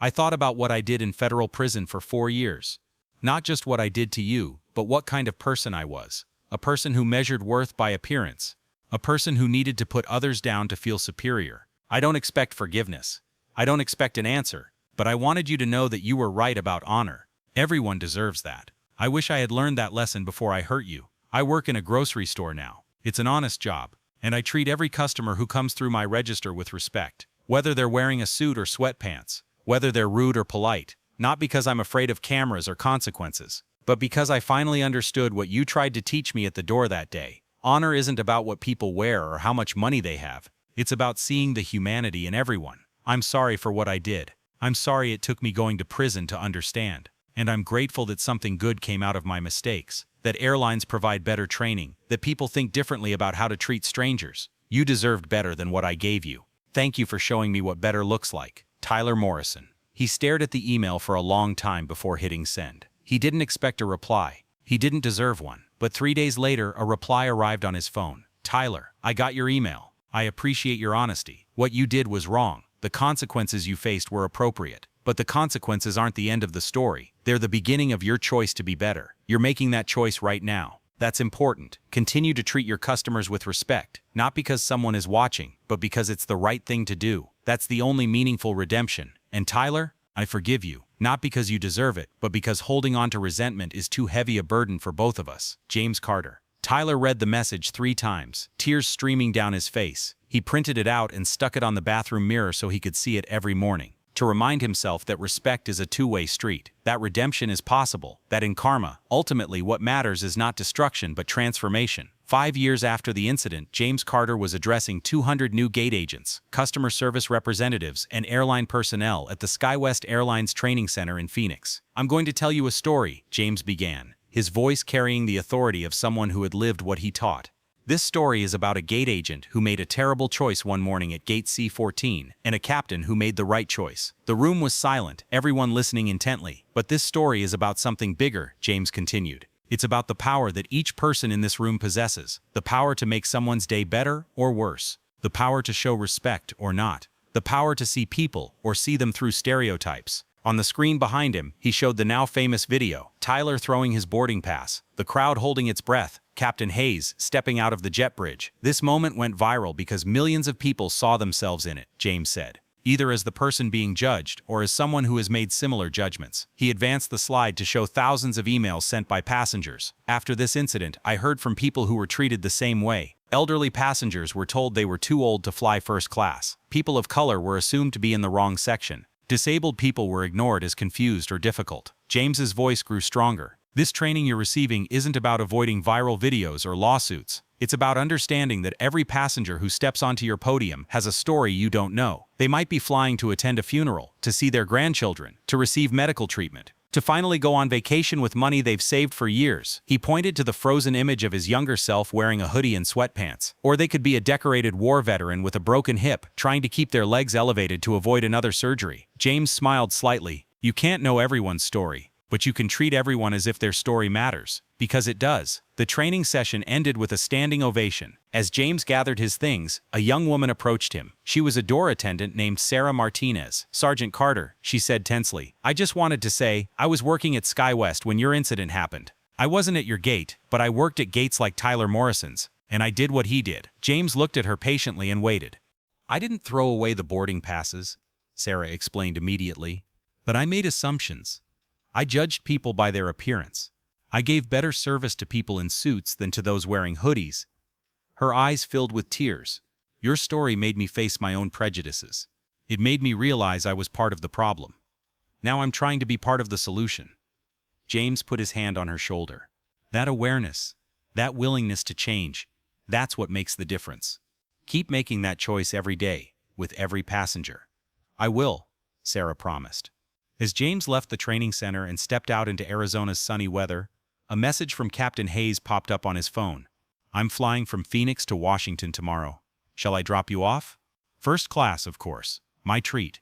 I thought about what I did in federal prison for 4 years. Not just what I did to you, but what kind of person I was. A person who measured worth by appearance. A person who needed to put others down to feel superior. I don't expect forgiveness. I don't expect an answer. But I wanted you to know that you were right about honor. Everyone deserves that. I wish I had learned that lesson before I hurt you. I work in a grocery store now. It's an honest job. And I treat every customer who comes through my register with respect. Whether they're wearing a suit or sweatpants. Whether they're rude or polite. Not because I'm afraid of cameras or consequences, but because I finally understood what you tried to teach me at the door that day. Honor isn't about what people wear or how much money they have. It's about seeing the humanity in everyone. I'm sorry for what I did. I'm sorry it took me going to prison to understand. And I'm grateful that something good came out of my mistakes. That airlines provide better training. That people think differently about how to treat strangers. You deserved better than what I gave you. Thank you for showing me what better looks like. Tyler Morrison. He stared at the email for a long time before hitting send. He didn't expect a reply. He didn't deserve one. But 3 days later, a reply arrived on his phone. Tyler, I got your email. I appreciate your honesty. What you did was wrong. The consequences you faced were appropriate. But the consequences aren't the end of the story. They're the beginning of your choice to be better. You're making that choice right now. That's important. Continue to treat your customers with respect, not because someone is watching, but because it's the right thing to do. That's the only meaningful redemption. And Tyler, I forgive you, not because you deserve it, but because holding on to resentment is too heavy a burden for both of us. James Carter. Tyler read the message 3 times, tears streaming down his face. He printed it out and stuck it on the bathroom mirror so he could see it every morning. To remind himself that respect is a two-way street, that redemption is possible, that in karma, ultimately what matters is not destruction but transformation. 5 years after the incident, James Carter was addressing 200 new gate agents, customer service representatives, and airline personnel at the SkyWest Airlines Training Center in Phoenix. I'm going to tell you a story, James began, his voice carrying the authority of someone who had lived what he taught. This story is about a gate agent who made a terrible choice one morning at gate C14, and a captain who made the right choice. The room was silent, everyone listening intently. But this story is about something bigger, James continued. It's about the power that each person in this room possesses. The power to make someone's day better or worse. The power to show respect or not. The power to see people or see them through stereotypes. On the screen behind him, he showed the now famous video, Tyler throwing his boarding pass, the crowd holding its breath, Captain Hayes stepping out of the jet bridge. This moment went viral because millions of people saw themselves in it, James said, either as the person being judged or as someone who has made similar judgments. He advanced the slide to show thousands of emails sent by passengers. After this incident, I heard from people who were treated the same way. Elderly passengers were told they were too old to fly first class. People of color were assumed to be in the wrong section. Disabled people were ignored as confused or difficult. James's voice grew stronger. This training you're receiving isn't about avoiding viral videos or lawsuits. It's about understanding that every passenger who steps onto your podium has a story you don't know. They might be flying to attend a funeral, to see their grandchildren, to receive medical treatment, to finally go on vacation with money they've saved for years. He pointed to the frozen image of his younger self wearing a hoodie and sweatpants. Or they could be a decorated war veteran with a broken hip, trying to keep their legs elevated to avoid another surgery. James smiled slightly. You can't know everyone's story, but you can treat everyone as if their story matters, because it does. The training session ended with a standing ovation. As James gathered his things, a young woman approached him. She was a door attendant named Sarah Martinez. "Sergeant Carter," she said tensely, "I just wanted to say, I was working at SkyWest when your incident happened. I wasn't at your gate, but I worked at gates like Tyler Morrison's, and I did what he did." James looked at her patiently and waited. "I didn't throw away the boarding passes," Sarah explained immediately, "but I made assumptions. I judged people by their appearance. I gave better service to people in suits than to those wearing hoodies." Her eyes filled with tears. "Your story made me face my own prejudices. It made me realize I was part of the problem. Now I'm trying to be part of the solution." James put his hand on her shoulder. "That awareness, that willingness to change, that's what makes the difference. Keep making that choice every day, with every passenger." "I will," Sarah promised. As James left the training center and stepped out into Arizona's sunny weather, a message from Captain Hayes popped up on his phone. "I'm flying from Phoenix to Washington tomorrow. Shall I drop you off?" "First class, of course. My treat."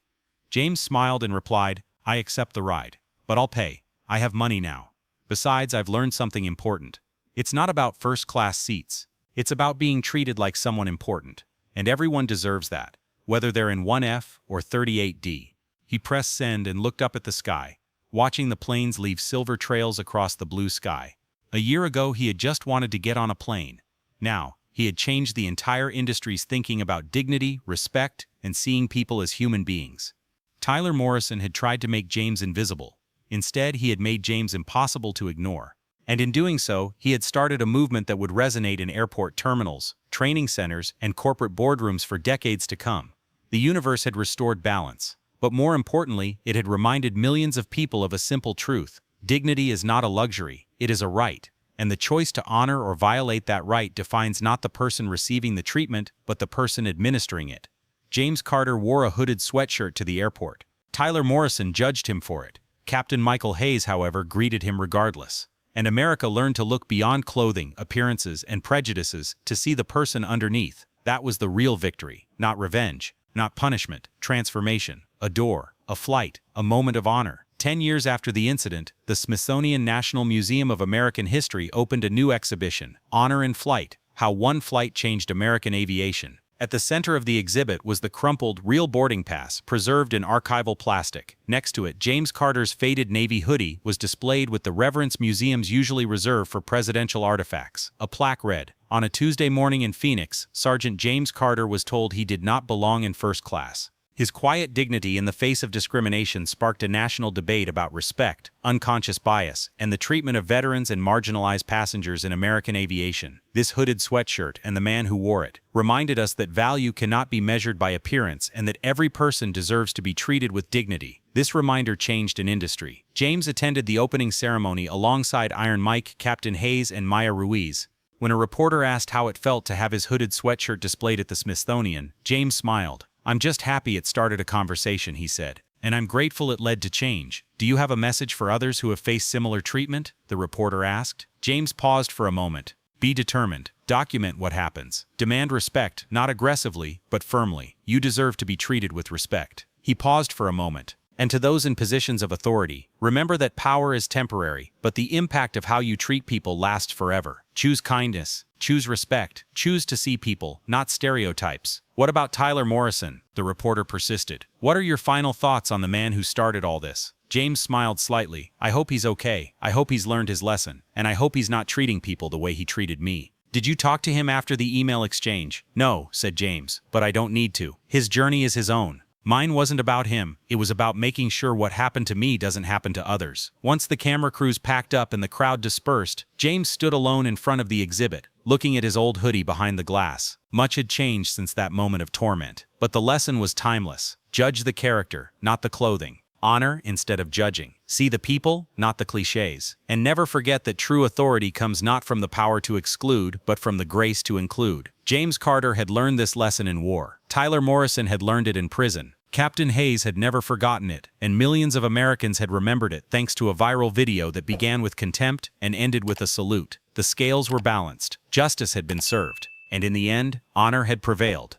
James smiled and replied, "I accept the ride, but I'll pay. I have money now. Besides, I've learned something important. It's not about first-class seats. It's about being treated like someone important, and everyone deserves that, whether they're in 1F or 38D. He pressed send and looked up at the sky, watching the planes leave silver trails across the blue sky. A year ago, he had just wanted to get on a plane. Now, he had changed the entire industry's thinking about dignity, respect, and seeing people as human beings. Tyler Morrison had tried to make James invisible. Instead, he had made James impossible to ignore. And in doing so, he had started a movement that would resonate in airport terminals, training centers, and corporate boardrooms for decades to come. The universe had restored balance. But more importantly, it had reminded millions of people of a simple truth. Dignity is not a luxury, it is a right. And the choice to honor or violate that right defines not the person receiving the treatment, but the person administering it. James Carter wore a hooded sweatshirt to the airport. Tyler Morrison judged him for it. Captain Michael Hayes, however, greeted him regardless. And America learned to look beyond clothing, appearances, and prejudices to see the person underneath. That was the real victory, not revenge, not punishment, transformation. A door, a flight, a moment of honor. 10 years after the incident, the Smithsonian National Museum of American History opened a new exhibition, Honor in Flight: How One Flight Changed American Aviation. At the center of the exhibit was the crumpled, real boarding pass, preserved in archival plastic. Next to it, James Carter's faded navy hoodie was displayed with the reverence museums usually reserve for presidential artifacts. A plaque read, "On a Tuesday morning in Phoenix, Sergeant James Carter was told he did not belong in first class." His quiet dignity in the face of discrimination sparked a national debate about respect, unconscious bias, and the treatment of veterans and marginalized passengers in American aviation. This hooded sweatshirt and the man who wore it reminded us that value cannot be measured by appearance and that every person deserves to be treated with dignity. This reminder changed an industry. James attended the opening ceremony alongside Iron Mike, Captain Hayes, and Maya Ruiz. When a reporter asked how it felt to have his hooded sweatshirt displayed at the Smithsonian, James smiled. "I'm just happy it started a conversation," he said. "And I'm grateful it led to change." "Do you have a message for others who have faced similar treatment?" the reporter asked. James paused for a moment. "Be determined. Document what happens. Demand respect, not aggressively, but firmly. You deserve to be treated with respect." He paused for a moment. And to those in positions of authority, remember that power is temporary, but the impact of how you treat people lasts forever. Choose kindness. Choose respect. Choose to see people, not stereotypes. What about Tyler Morrison? The reporter persisted. What are your final thoughts on the man who started all this? James smiled slightly. I hope he's okay. I hope he's learned his lesson. And I hope he's not treating people the way he treated me. Did you talk to him after the email exchange? No, said James, but I don't need to. His journey is his own. Mine wasn't about him, it was about making sure what happened to me doesn't happen to others. Once the camera crews packed up and the crowd dispersed, James stood alone in front of the exhibit, looking at his old hoodie behind the glass. Much had changed since that moment of torment, but the lesson was timeless. Judge the character, not the clothing. Honor instead of judging. See the people, not the cliches. And never forget that true authority comes not from the power to exclude, but from the grace to include. James Carter had learned this lesson in war. Tyler Morrison had learned it in prison. Captain Hayes had never forgotten it, and millions of Americans had remembered it thanks to a viral video that began with contempt and ended with a salute. The scales were balanced. Justice had been served. And in the end, honor had prevailed.